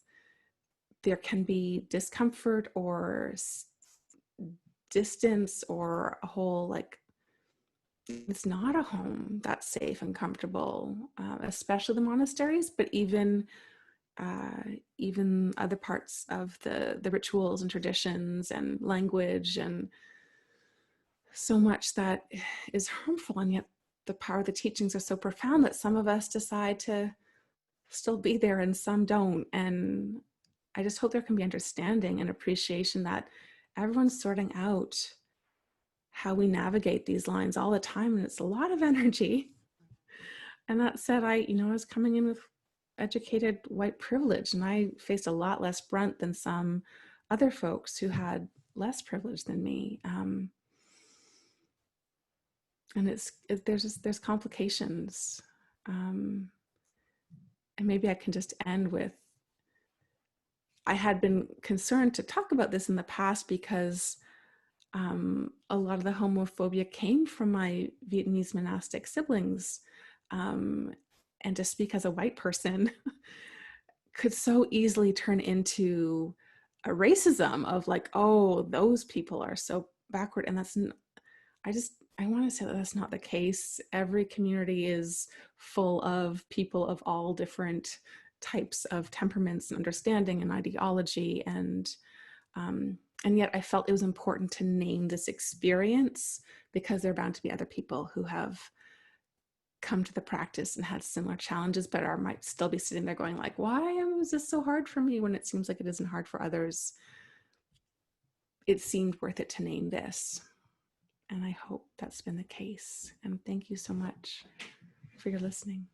there can be discomfort or distance or a whole, like, it's not a home that's safe and comfortable, especially the monasteries, but even other parts of the rituals and traditions and language, and so much that is harmful. And yet the power of the teachings are so profound that some of us decide to still be there and some don't. And I just hope there can be understanding and appreciation that everyone's sorting out how we navigate these lines all the time, and it's a lot of energy. And that said, I was coming in with educated white privilege, and I faced a lot less brunt than some other folks who had less privilege than me. And there's complications. And maybe I can just end with, I had been concerned to talk about this in the past because a lot of the homophobia came from my Vietnamese monastic siblings. And to speak as a white person could so easily turn into a racism of like, oh, those people are so backward. And I want to say that that's not the case. Every community is full of people of all different types of temperaments and understanding and ideology. And yet I felt it was important to name this experience because there are bound to be other people who have come to the practice and had similar challenges, but might still be sitting there going like, why is this so hard for me when it seems like it isn't hard for others? It seemed worth it to name this. And I hope that's been the case. And thank you so much for your listening.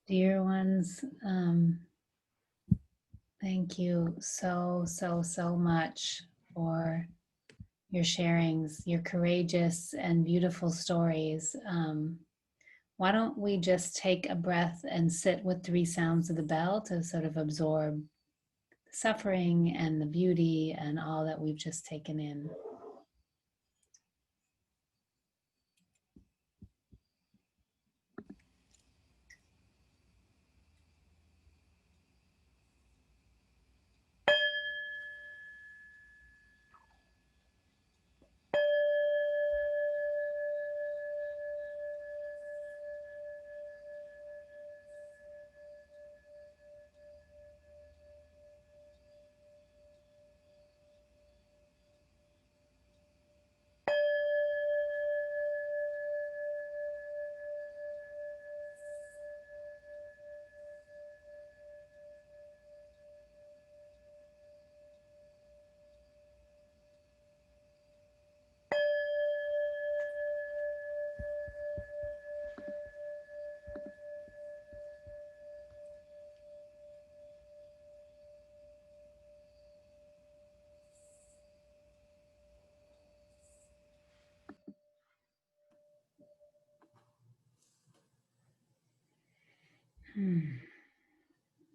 Dear ones, thank you so much for your sharings, your courageous and beautiful stories. Why don't we just take a breath and sit with 3 sounds of the bell to sort of absorb the suffering and the beauty and all that we've just taken in.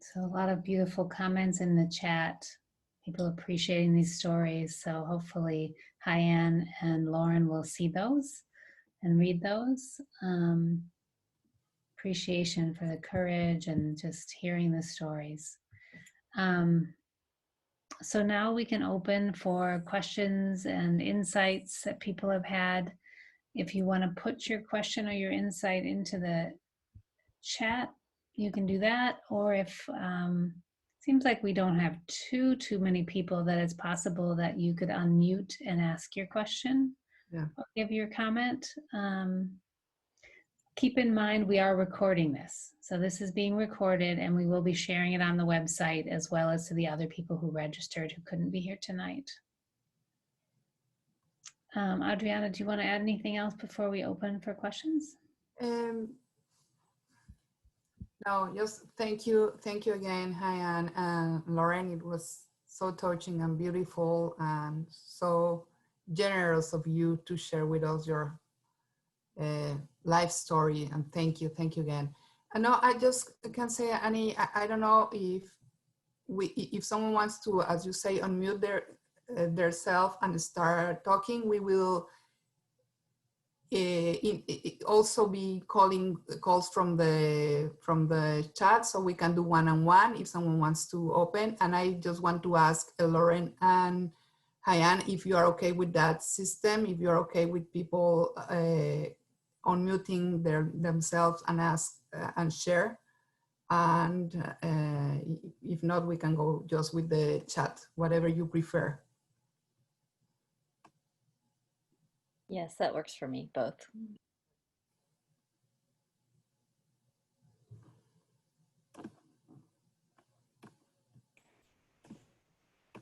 So a lot of beautiful comments in the chat, people appreciating these stories. So hopefully HaiAn and Lauren will see those and read those. Appreciation for the courage and just hearing the stories. So now we can open for questions and insights that people have had. If you want to put your question or your insight into the chat, you can do that. Or if seems like we don't have too many people, that it's possible that you could unmute and ask your question, or give your comment. Keep in mind, we are recording this. So this is being recorded and we will be sharing it on the website as well as to the other people who registered who couldn't be here tonight. Adriana, do you want to add anything else before we open for questions? No, just thank you again, HaiAn and Lauren. It was so touching and beautiful and so generous of you to share with us your life story. And thank you again. And no, I just can say, Annie, I don't know if someone wants to, as you say, unmute their self and start talking. We will also be calling calls from the chat, so we can do one-on-one if someone wants to open. And I just want to ask Lauren and HaiAn if you are okay with that system, if you're okay with people unmuting themselves and ask and share. And if not, we can go just with the chat, whatever you prefer. Yes, that works for me, both.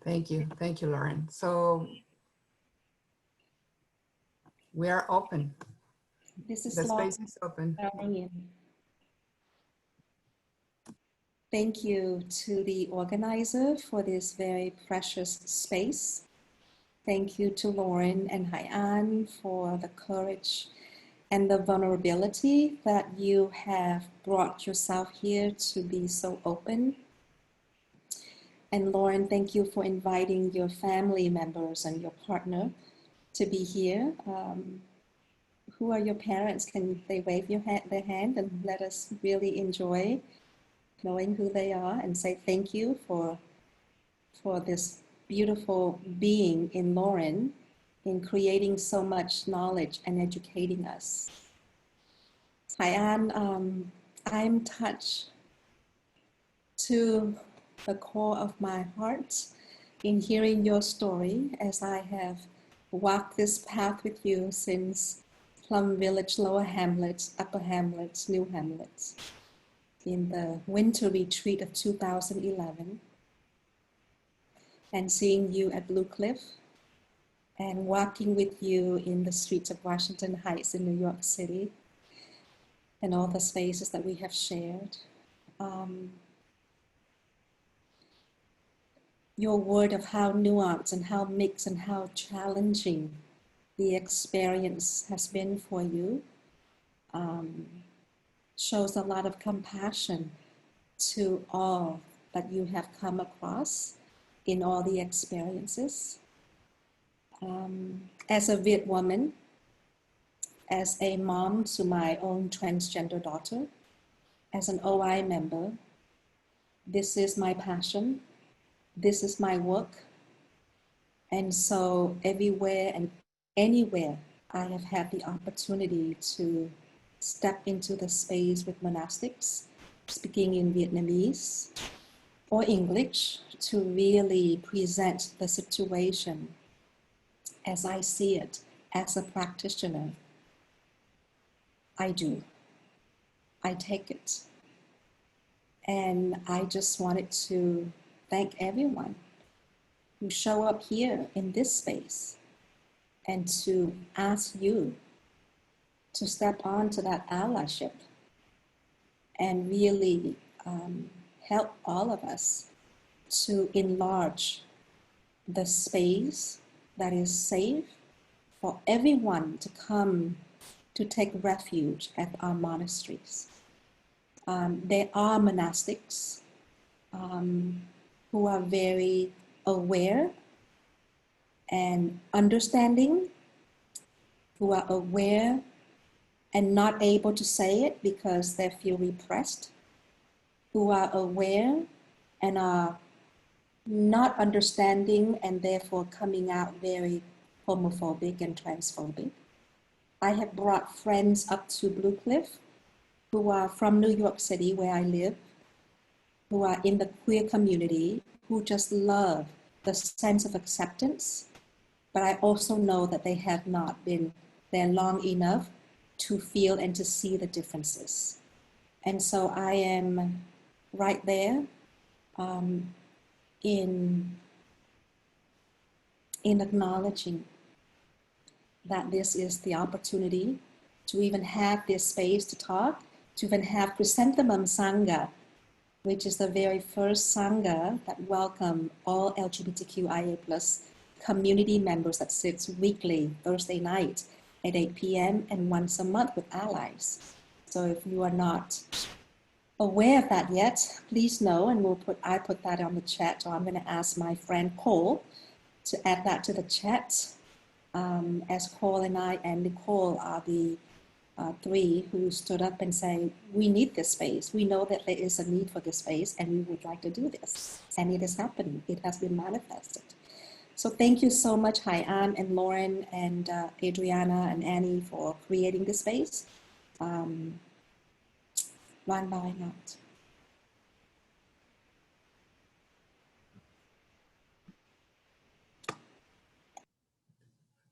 Thank you, Lauren. So we are open. This is the Lauren. space is open. Thank you to the organizer for this very precious space. Thank you to Lauren and HaiAn for the courage and the vulnerability that you have brought yourself here to be so open. And Lauren, thank you for inviting your family members and your partner to be here. Who are your parents? Can they wave their hand and let us really enjoy knowing who they are and say thank you for this beautiful being in Lauren in creating so much knowledge and educating us. HaiAn, I'm touched to the core of my heart in hearing your story, as I have walked this path with you since Plum Village, Lower Hamlets, Upper Hamlets, New Hamlets, in the winter retreat of 2011, and seeing you at Blue Cliff, and walking with you in the streets of Washington Heights in New York City, and all the spaces that we have shared. Your word of how nuanced and how mixed and how challenging the experience has been for you shows a lot of compassion to all that you have come across in all the experiences. As a Viet woman, as a mom to my own transgender daughter, as an OI member, this is my passion, this is my work. And so everywhere and anywhere I have had the opportunity to step into the space with monastics, speaking in Vietnamese or English, to really present the situation as I see it as a practitioner, I do. I take it. And I just wanted to thank everyone who show up here in this space and to ask you to step on to that allyship and really help all of us to enlarge the space that is safe for everyone to come to take refuge at our monasteries. There are monastics who are very aware and understanding, who are aware and not able to say it because they feel repressed, who are aware and are not understanding and therefore coming out very homophobic and transphobic. I have brought friends up to Blue Cliff who are from New York City, where I live, who are in the queer community, who just love the sense of acceptance. But I also know that they have not been there long enough to feel and to see the differences. And so I am right there in acknowledging that this is the opportunity to even have this space to talk, to even have Chrysanthemum Sangha, which is the very first Sangha that welcome all LGBTQIA plus community members that sits weekly, Thursday night at 8 p.m. and once a month with allies. So if you are not aware of that yet, please know, and I put that on the chat, or I'm going to ask my friend Paul to add that to the chat. as Cole and I and Nicole are the three who stood up and say, we need this space. We know that there is a need for this space and we would like to do this. And it is happening. It has been manifested. So thank you so much, HaiAn and Lauren and Adriana and Annie for creating this space. Run by not.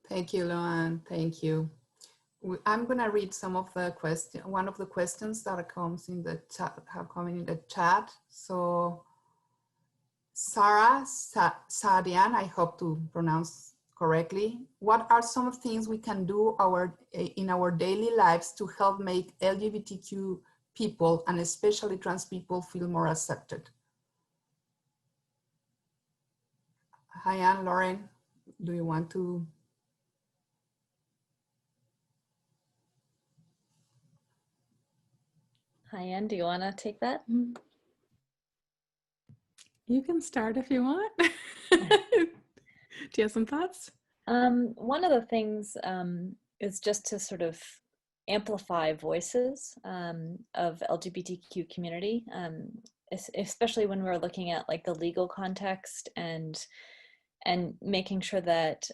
Thank you, Luan. Thank you. I'm going to read some of the one of the questions that comes in the chat, have come in the chat. So Sarah Sadian, I hope to pronounce correctly. What are some things we can do in our daily lives to help make LGBTQ people and especially trans people feel more accepted? HaiAn, Lauren, do you want to? HaiAn, do you want to take that? You can start if you want. Do you have some thoughts? One of the things is just to sort of amplify voices of LGBTQ community, especially when we're looking at like the legal context and making sure that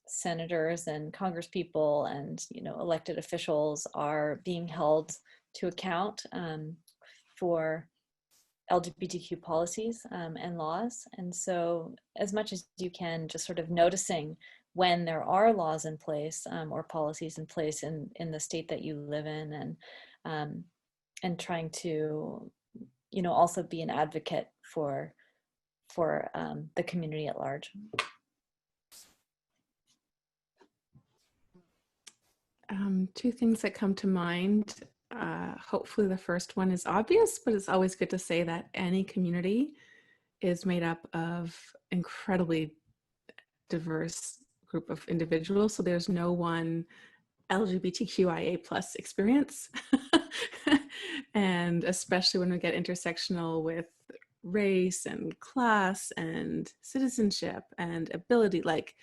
senators and congresspeople and elected officials are being held to account for LGBTQ policies and laws. And so as much as you can, just sort of noticing when there are laws in place or policies in place in the state that you live in, and trying to also be an advocate for the community at large. Two things that come to mind. Hopefully the first one is obvious, but it's always good to say that any community is made up of incredibly diverse group of individuals. So there's no one LGBTQIA plus experience. And especially when we get intersectional with race and class and citizenship and ability, like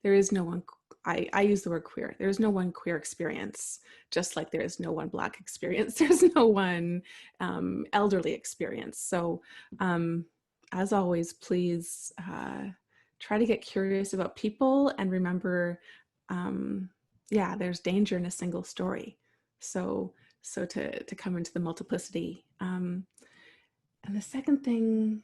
there is no one, I use the word queer. There's no one queer experience, just like there is no one Black experience. There's no one elderly experience. So as always, please try to get curious about people and remember, yeah, there's danger in a single story. So to come into the multiplicity. And the second thing,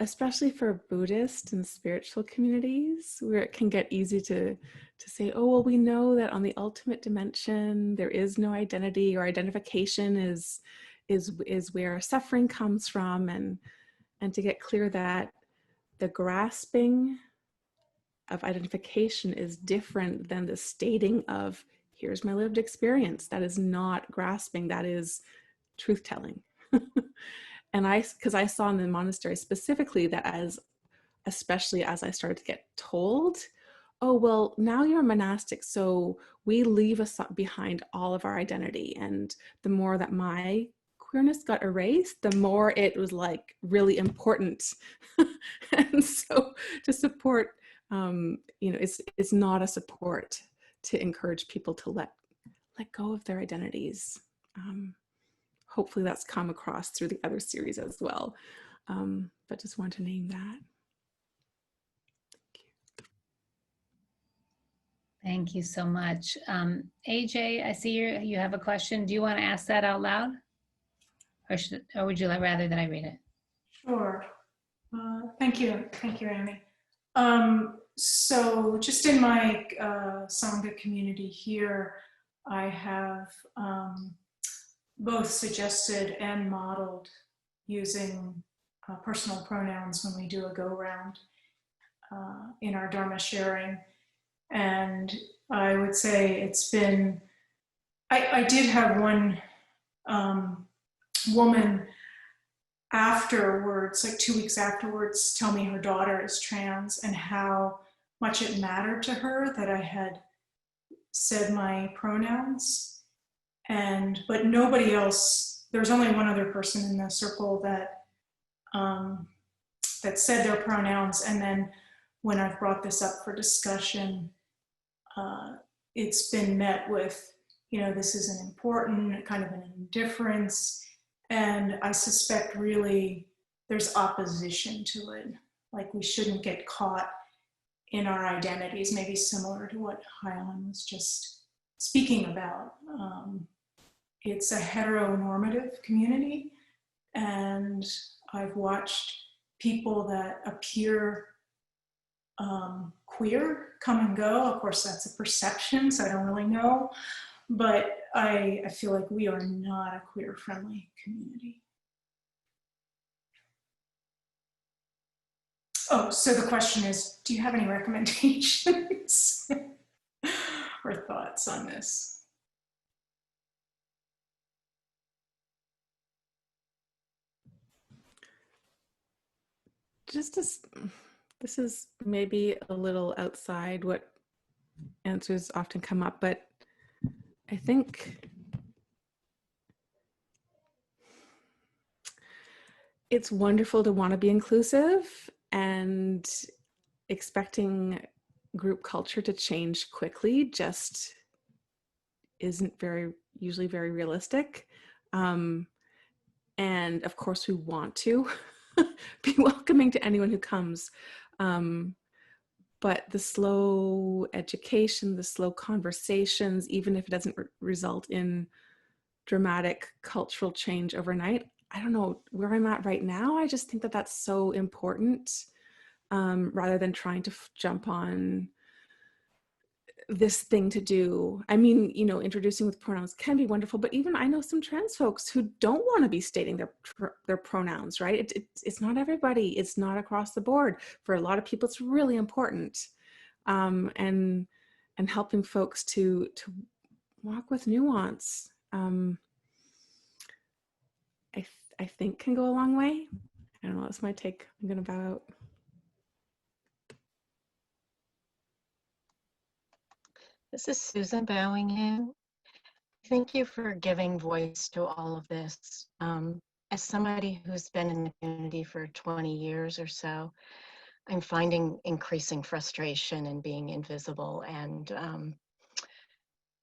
especially for Buddhist and spiritual communities, where it can get easy to say, oh, well, we know that on the ultimate dimension, there is no identity, or identification is where suffering comes from, and to get clear that the grasping of identification is different than the stating of, here's my lived experience. That is not grasping, that is truth-telling. And because I saw in the monastery specifically that especially as I started to get told, oh, well, now you're a monastic, so we leave behind all of our identity. And the more that my queerness got erased, the more it was like really important. And so to support, it's not a support to encourage people to let go of their identities. Hopefully that's come across through the other series as well. But just want to name that. Thank you so much. AJ, I see you have a question. Do you want to ask that out loud? Or would you rather that I read it? Sure. Thank you, Annie. So just in my Sangha community here, I have both suggested and modeled using personal pronouns when we do a go-round in our Dharma sharing. And I would say it's been, I did have one woman afterwards, like 2 weeks afterwards, tell me her daughter is trans and how much it mattered to her that I had said my pronouns. But nobody else, there was only one other person in the circle that that said their pronouns. And then when I've brought this up for discussion, it's been met with, you know, this isn't important, kind of an indifference. And I suspect really there's opposition to it. Like we shouldn't get caught in our identities, maybe similar to what HaiAn was just speaking about. It's a heteronormative community, and I've watched people that appear queer come and go. Of course, that's a perception, so I don't really know. But I feel like we are not a queer-friendly community. Oh, so the question is, do you have any recommendations or thoughts on this? Just as this is maybe a little outside what answers often come up, but I think it's wonderful to want to be inclusive, and expecting group culture to change quickly just isn't usually very realistic. And of course we want to be welcoming to anyone who comes. But the slow education, the slow conversations, even if it doesn't result in dramatic cultural change overnight, I don't know where I'm at right now. I just think that that's so important, rather than trying to jump on this thing to do. I mean, you know, introducing with pronouns can be wonderful, but even I know some trans folks who don't want to be stating their pronouns, right? It's not everybody. It's not across the board. For a lot of people, it's really important, and helping folks to walk with nuance. I think can go a long way. I don't know. That's my take. I'm gonna bow out. This is Susan bowing in. Thank you for giving voice to all of this. As somebody who's been in the community for 20 years or so, I'm finding increasing frustration in being invisible. And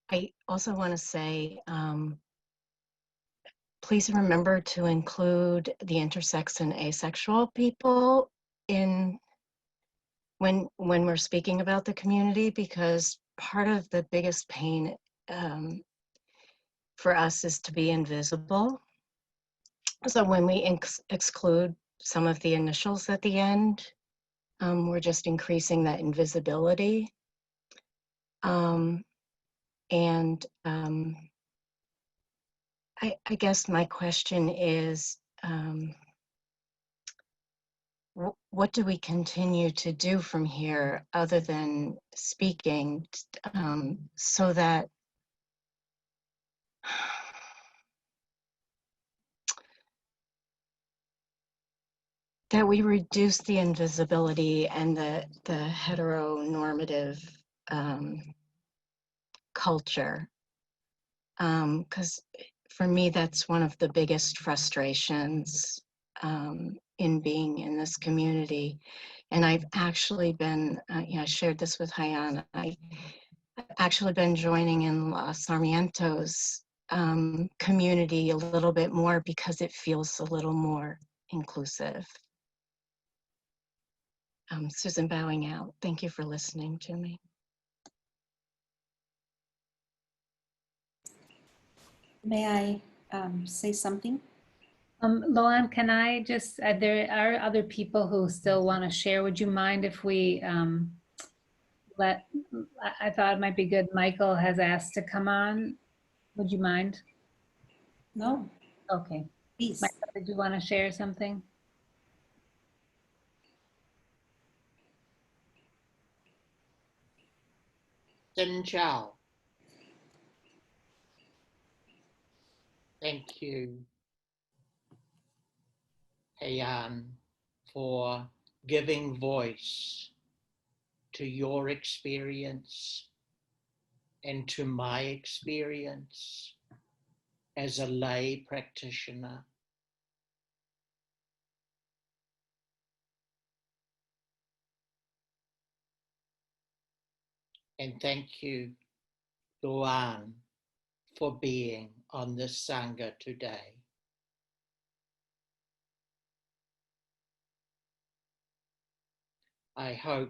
I also want to say, please remember to include the intersex and asexual people in when we're speaking about the community, because part of the biggest pain for us is to be invisible. So when we exclude some of the initials at the end, we're just increasing that invisibility. I guess my question is, what do we continue to do from here other than speaking, so that we reduce the invisibility and the heteronormative culture? Because for me, that's one of the biggest frustrations in being in this community. And I've actually been, I shared this with HaiAn, I've actually been joining in Sarmiento's community a little bit more because it feels a little more inclusive. Susan bowing out. Thank you for listening to me. May I say something? Loan, can I just, there are other people who still want to share. Would you mind if we I thought it might be good. Michael has asked to come on. Would you mind? No, Okay. please. Michael, did you want to share something? Xin chào. Thank you, HaiAn, for giving voice to your experience and to my experience as a lay practitioner. And thank you, Luan, for being on this Sangha today. I hope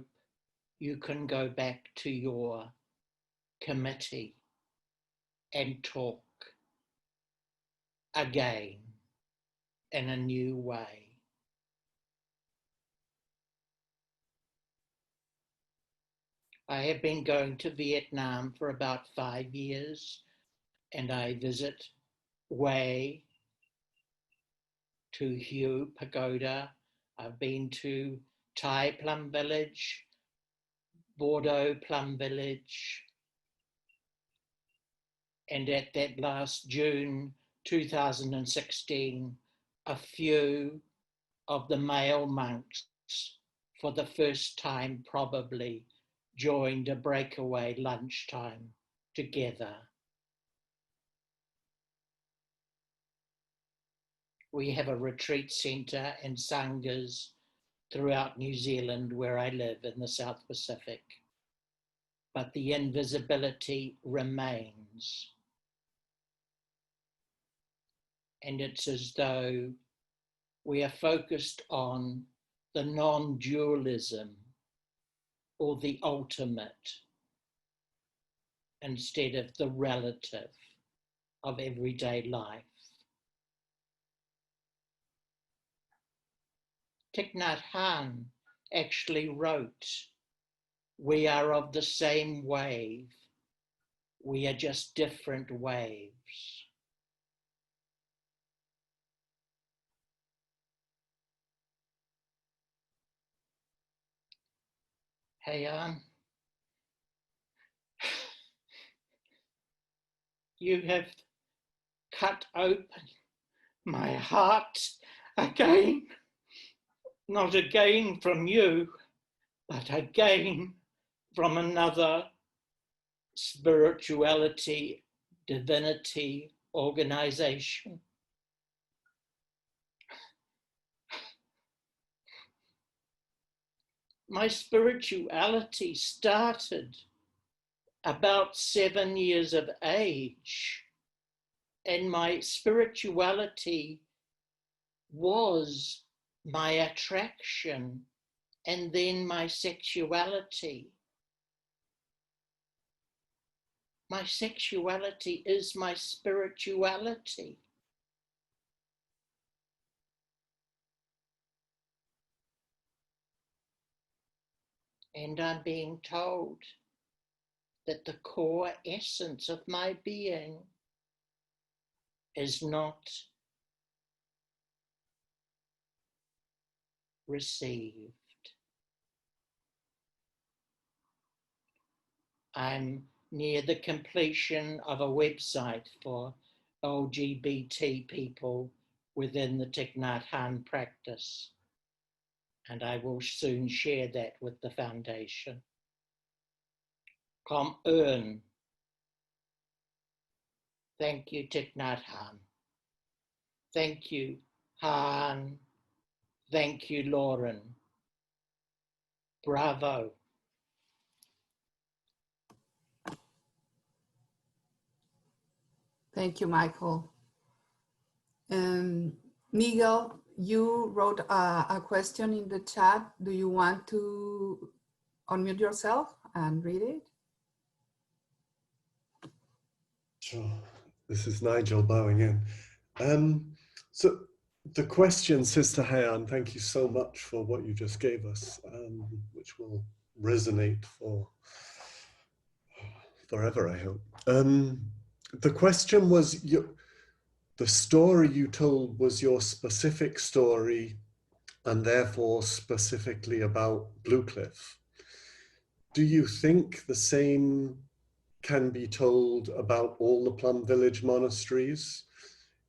you can go back to your committee and talk again in a new way. I have been going to Vietnam for about 5 years, and I visit Hue, to Hue Pagoda. I've been to Thai Plum Village, Bordeaux Plum Village, and at that last June 2016, a few of the male monks, for the first time probably, joined a breakaway lunchtime together. We have a retreat centre and sanghas throughout New Zealand where I live in the South Pacific, but the invisibility remains. And it's as though we are focused on the non-dualism or the ultimate instead of the relative of everyday life. Thich Nhat Hanh actually wrote, "We are of the same wave, we are just different waves." HaiAn, you have cut open my heart again, not again from you, but again from another spirituality, divinity, organization. My spirituality started about 7 years of age, and my spirituality was my attraction and then my sexuality. My sexuality is my spirituality. And I'm being told that the core essence of my being is not received. I'm near the completion of a website for LGBT people within the Thich Nhat Hanh practice, and I will soon share that with the foundation. Kom ơn. Thank you, Thich Nhat Hanh. Thank you, Han. Thank you, Lauren. Bravo. Thank you, Michael. Miguel, you wrote a question in the chat. Do you want to unmute yourself and read it? Sure. This is Nigel bowing in. So the question, Sister HaiAn, thank you so much for what you just gave us, which will resonate for forever, I hope. The question was, the story you told was your specific story and therefore specifically about Blue Cliff. Do you think the same can be told about all the Plum Village monasteries?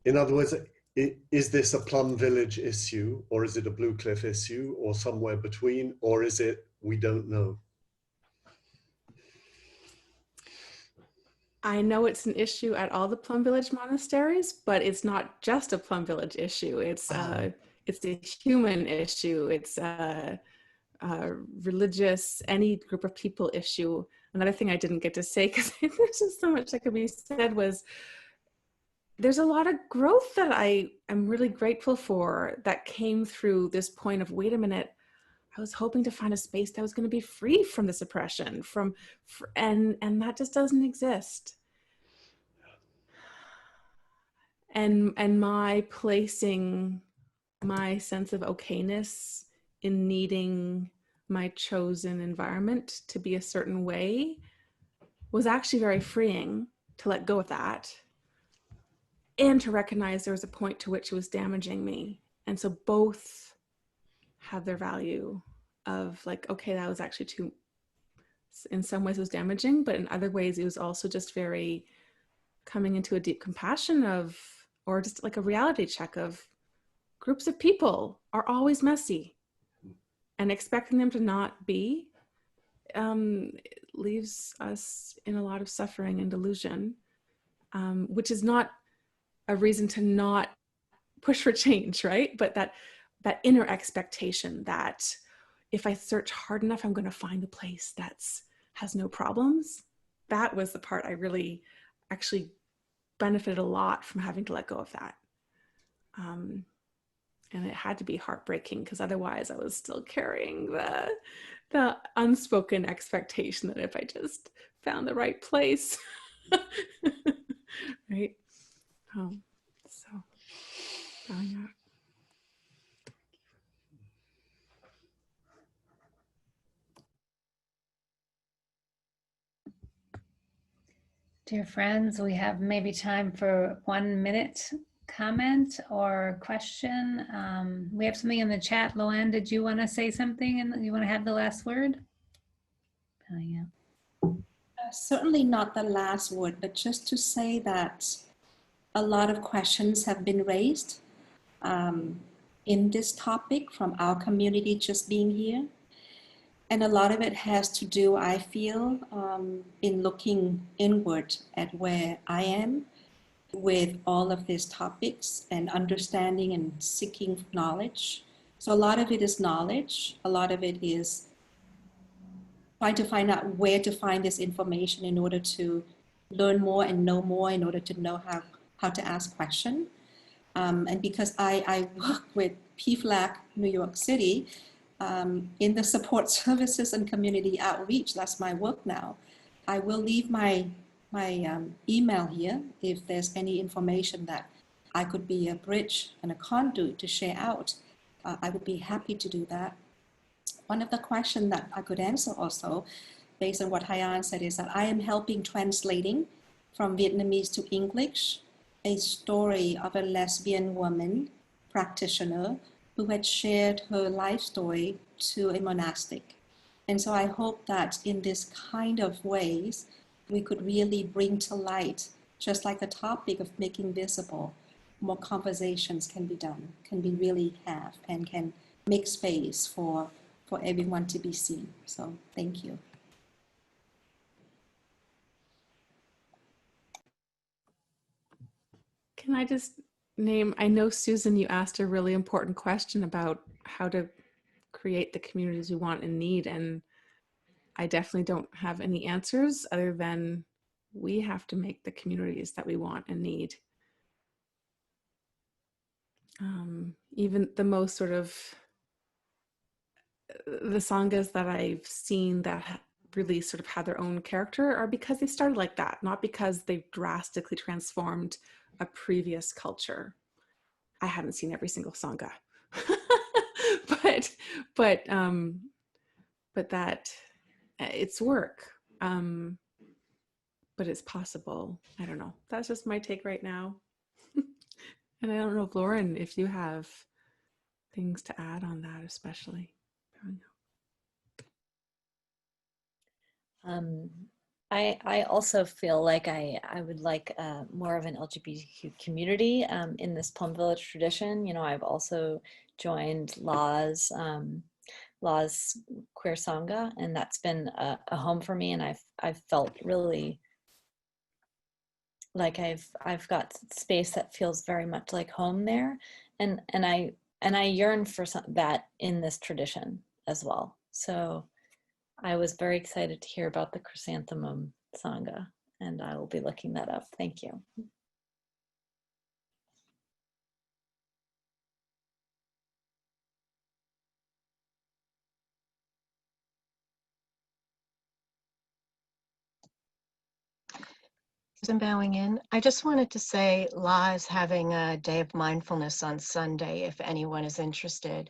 In other words, is this a Plum Village issue, or is it a Blue Cliff issue, or somewhere between, or is it we don't know? I know it's an issue at all the Plum Village monasteries, but it's not just a Plum Village issue. It's a human issue. It's a religious, any group of people issue. another thing I didn't get to say, because there's just so much that could be said, was there's a lot of growth that I am really grateful for that came through this point of, wait a minute, I was hoping to find a space that was going to be free from this oppression, and that just doesn't exist. And my placing my sense of okayness in needing my chosen environment to be a certain way was actually very freeing, to let go of that and to recognize there was a point to which it was damaging me. And so both have their value of like, okay, that was actually too, in some ways it was damaging, but in other ways it was also just very coming into a deep compassion of, or just like a reality check of, groups of people are always messy, and expecting them to not be leaves us in a lot of suffering and delusion, which is not a reason to not push for change, right? But that inner expectation that if I search hard enough, I'm going to find a place that's has no problems. That was the part I really actually benefited a lot from having to let go of that. And it had to be heartbreaking, because otherwise I was still carrying the unspoken expectation that if I just found the right place, right? So, bowing out. Dear friends, we have maybe time for 1 minute comment or question. We have something in the chat. Loanne, did you want to say something and you want to have the last word? Oh, yeah. Certainly not the last word, but just to say that a lot of questions have been raised in this topic from our community just being here. And a lot of it has to do, I feel, in looking inward at where I am with all of these topics and understanding and seeking knowledge. So a lot of it is knowledge. A lot of it is trying to find out where to find this information in order to learn more and know more, in order to know how to ask questions. And because I work with PFLAG New York City, in the support services and community outreach, that's my work now. I will leave my email here if there's any information that I could be a bridge and a conduit to share out. I would be happy to do that. One of the questions that I could answer also, based on what HaiAn said, is that I am helping translating from Vietnamese to English a story of a lesbian woman practitioner who had shared her life story to a monastic. And so I hope that in this kind of ways, we could really bring to light, just like the topic of making visible, more conversations can be done, can be really have, and can make space for everyone to be seen. So thank you. Can I just name, I know, Susan, you asked a really important question about how to create the communities we want and need, and I definitely don't have any answers other than we have to make the communities that we want and need. Even the most sort of, the sanghas that I've seen that really sort of had their own character are because they started like that, not because they drastically transformed a previous culture. I haven't seen every single sangha, but that it's work, but it's possible. I don't know. That's just my take right now. And I don't know, Lauren, if you have things to add on that, especially. I also feel like I would like more of an LGBTQ community in this Plum Village tradition. You know, I've also joined Law's Queer Sangha, and that's been a home for me, and I've felt really like I've got space that feels very much like home there, and I yearn for that in this tradition as well. So I was very excited to hear about the chrysanthemum sangha, and I will be looking that up. Thank you. I'm bowing in. I just wanted to say La is having a day of mindfulness on Sunday if anyone is interested,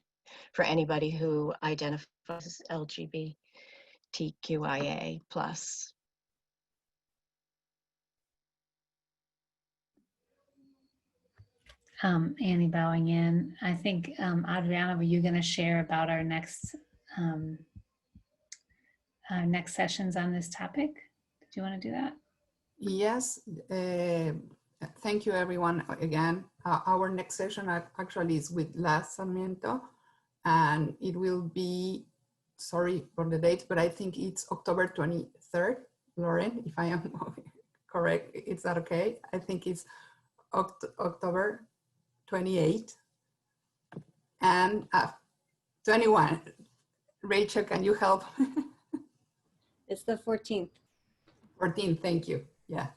for anybody who identifies as LGBTQIA plus. Annie bowing in. I think, Adriana, were you going to share about our next sessions on this topic? Do you want to do that? Yes, thank you everyone again. Our next session actually is with La Sarmiento, and it will be, sorry for the date, but I think it's October 23rd. Lauren, if I am correct, is that okay? I think it's October 28th and 21. Rachel, can you help? It's the 14th. 14, thank you. Yeah.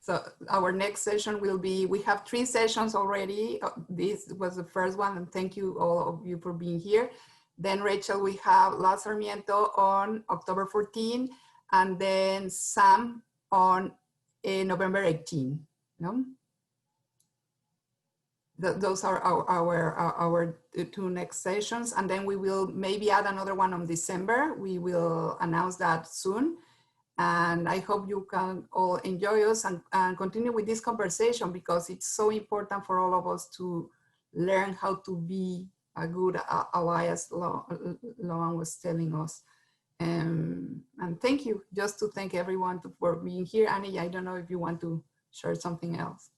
So our next session will be, we have 3 sessions already. This was the first one, and thank you all of you for being here. Then Rachel, we have La Sarmiento on October 14, and then Sam on November 18. No? Those are our 2 next sessions, and then we will maybe add another one on December. We will announce that soon. And I hope you can all enjoy us and continue with this conversation, because it's so important for all of us to learn how to be a good ally, as Loan was telling us. And thank you, just to thank everyone for being here. Annie, I don't know if you want to share something else.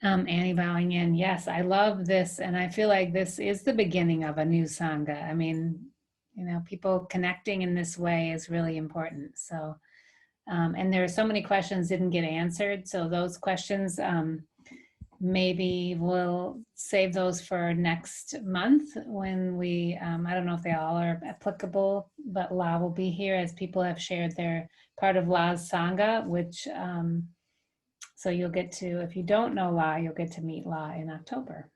Annie bowing in. Yes, I love this. And I feel like this is the beginning of a new Sangha. I mean, you know, people connecting in this way is really important. So, and there are so many questions didn't get answered. So those questions, maybe we'll save those for next month when we, I don't know if they all are applicable, but La will be here as people have shared their part of La's Sangha, which, so you'll get to, if you don't know La, you'll get to meet La in October.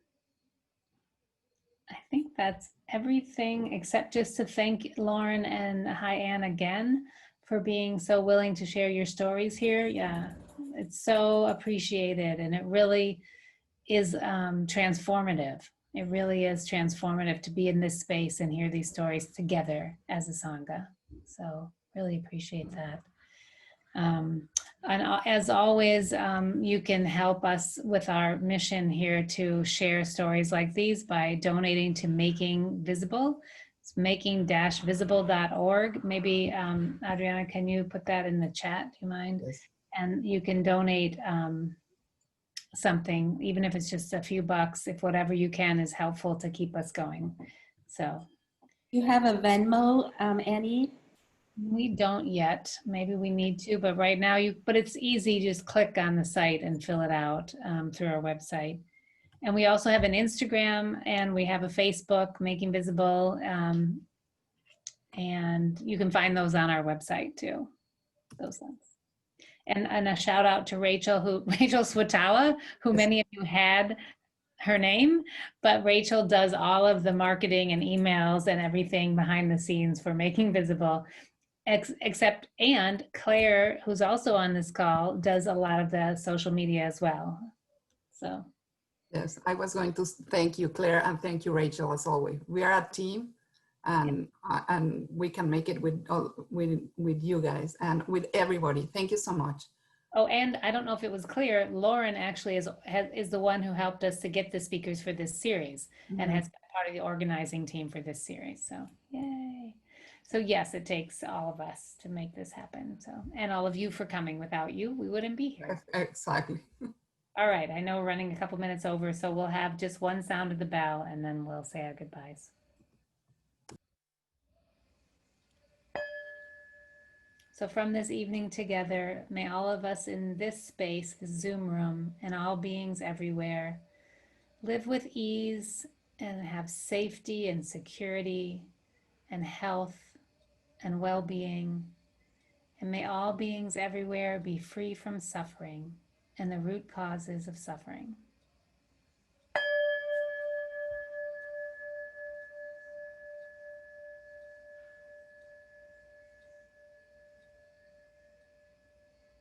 I think that's everything, except just to thank Lauren and HaiAn again for being so willing to share your stories here. Yeah, it's so appreciated, and it really is transformative. It really is transformative to be in this space and hear these stories together as a Sangha. So really appreciate that. And as always, you can help us with our mission here to share stories like these by donating to Making Visible. It's making-visible.org. Maybe, Adriana, can you put that in the chat? Do you mind? Yes. And you can donate something, even if it's just a few bucks, if whatever you can is helpful to keep us going. So. You have a Venmo, Annie? We don't yet. Maybe we need to, but right now but it's easy. Just click on the site and fill it out through our website. And we also have an Instagram and we have a Facebook, Making Visible. And you can find those on our website too, those links. And a shout out to Rachel Swatawa, who many of you had her name, but Rachel does all of the marketing and emails and everything behind the scenes for Making Visible. Except, and Claire, who's also on this call, does a lot of the social media as well. So. Yes, I was going to thank you, Claire, and thank you, Rachel, as always. We are a team, and we can make it with you guys and with everybody. Thank you so much. Oh, and I don't know if it was clear, Lauren actually is the one who helped us to get the speakers for this series, and has been part of the organizing team for this series. So, yay. So yes, it takes all of us to make this happen. So, and all of you for coming. Without you, we wouldn't be here. Exactly. All right, I know we're running a couple minutes over, so we'll have just one sound of the bell and then we'll say our goodbyes. So from this evening together, may all of us in this space, this Zoom room, and all beings everywhere, live with ease and have safety and security and health and well-being, and may all beings everywhere be free from suffering and the root causes of suffering.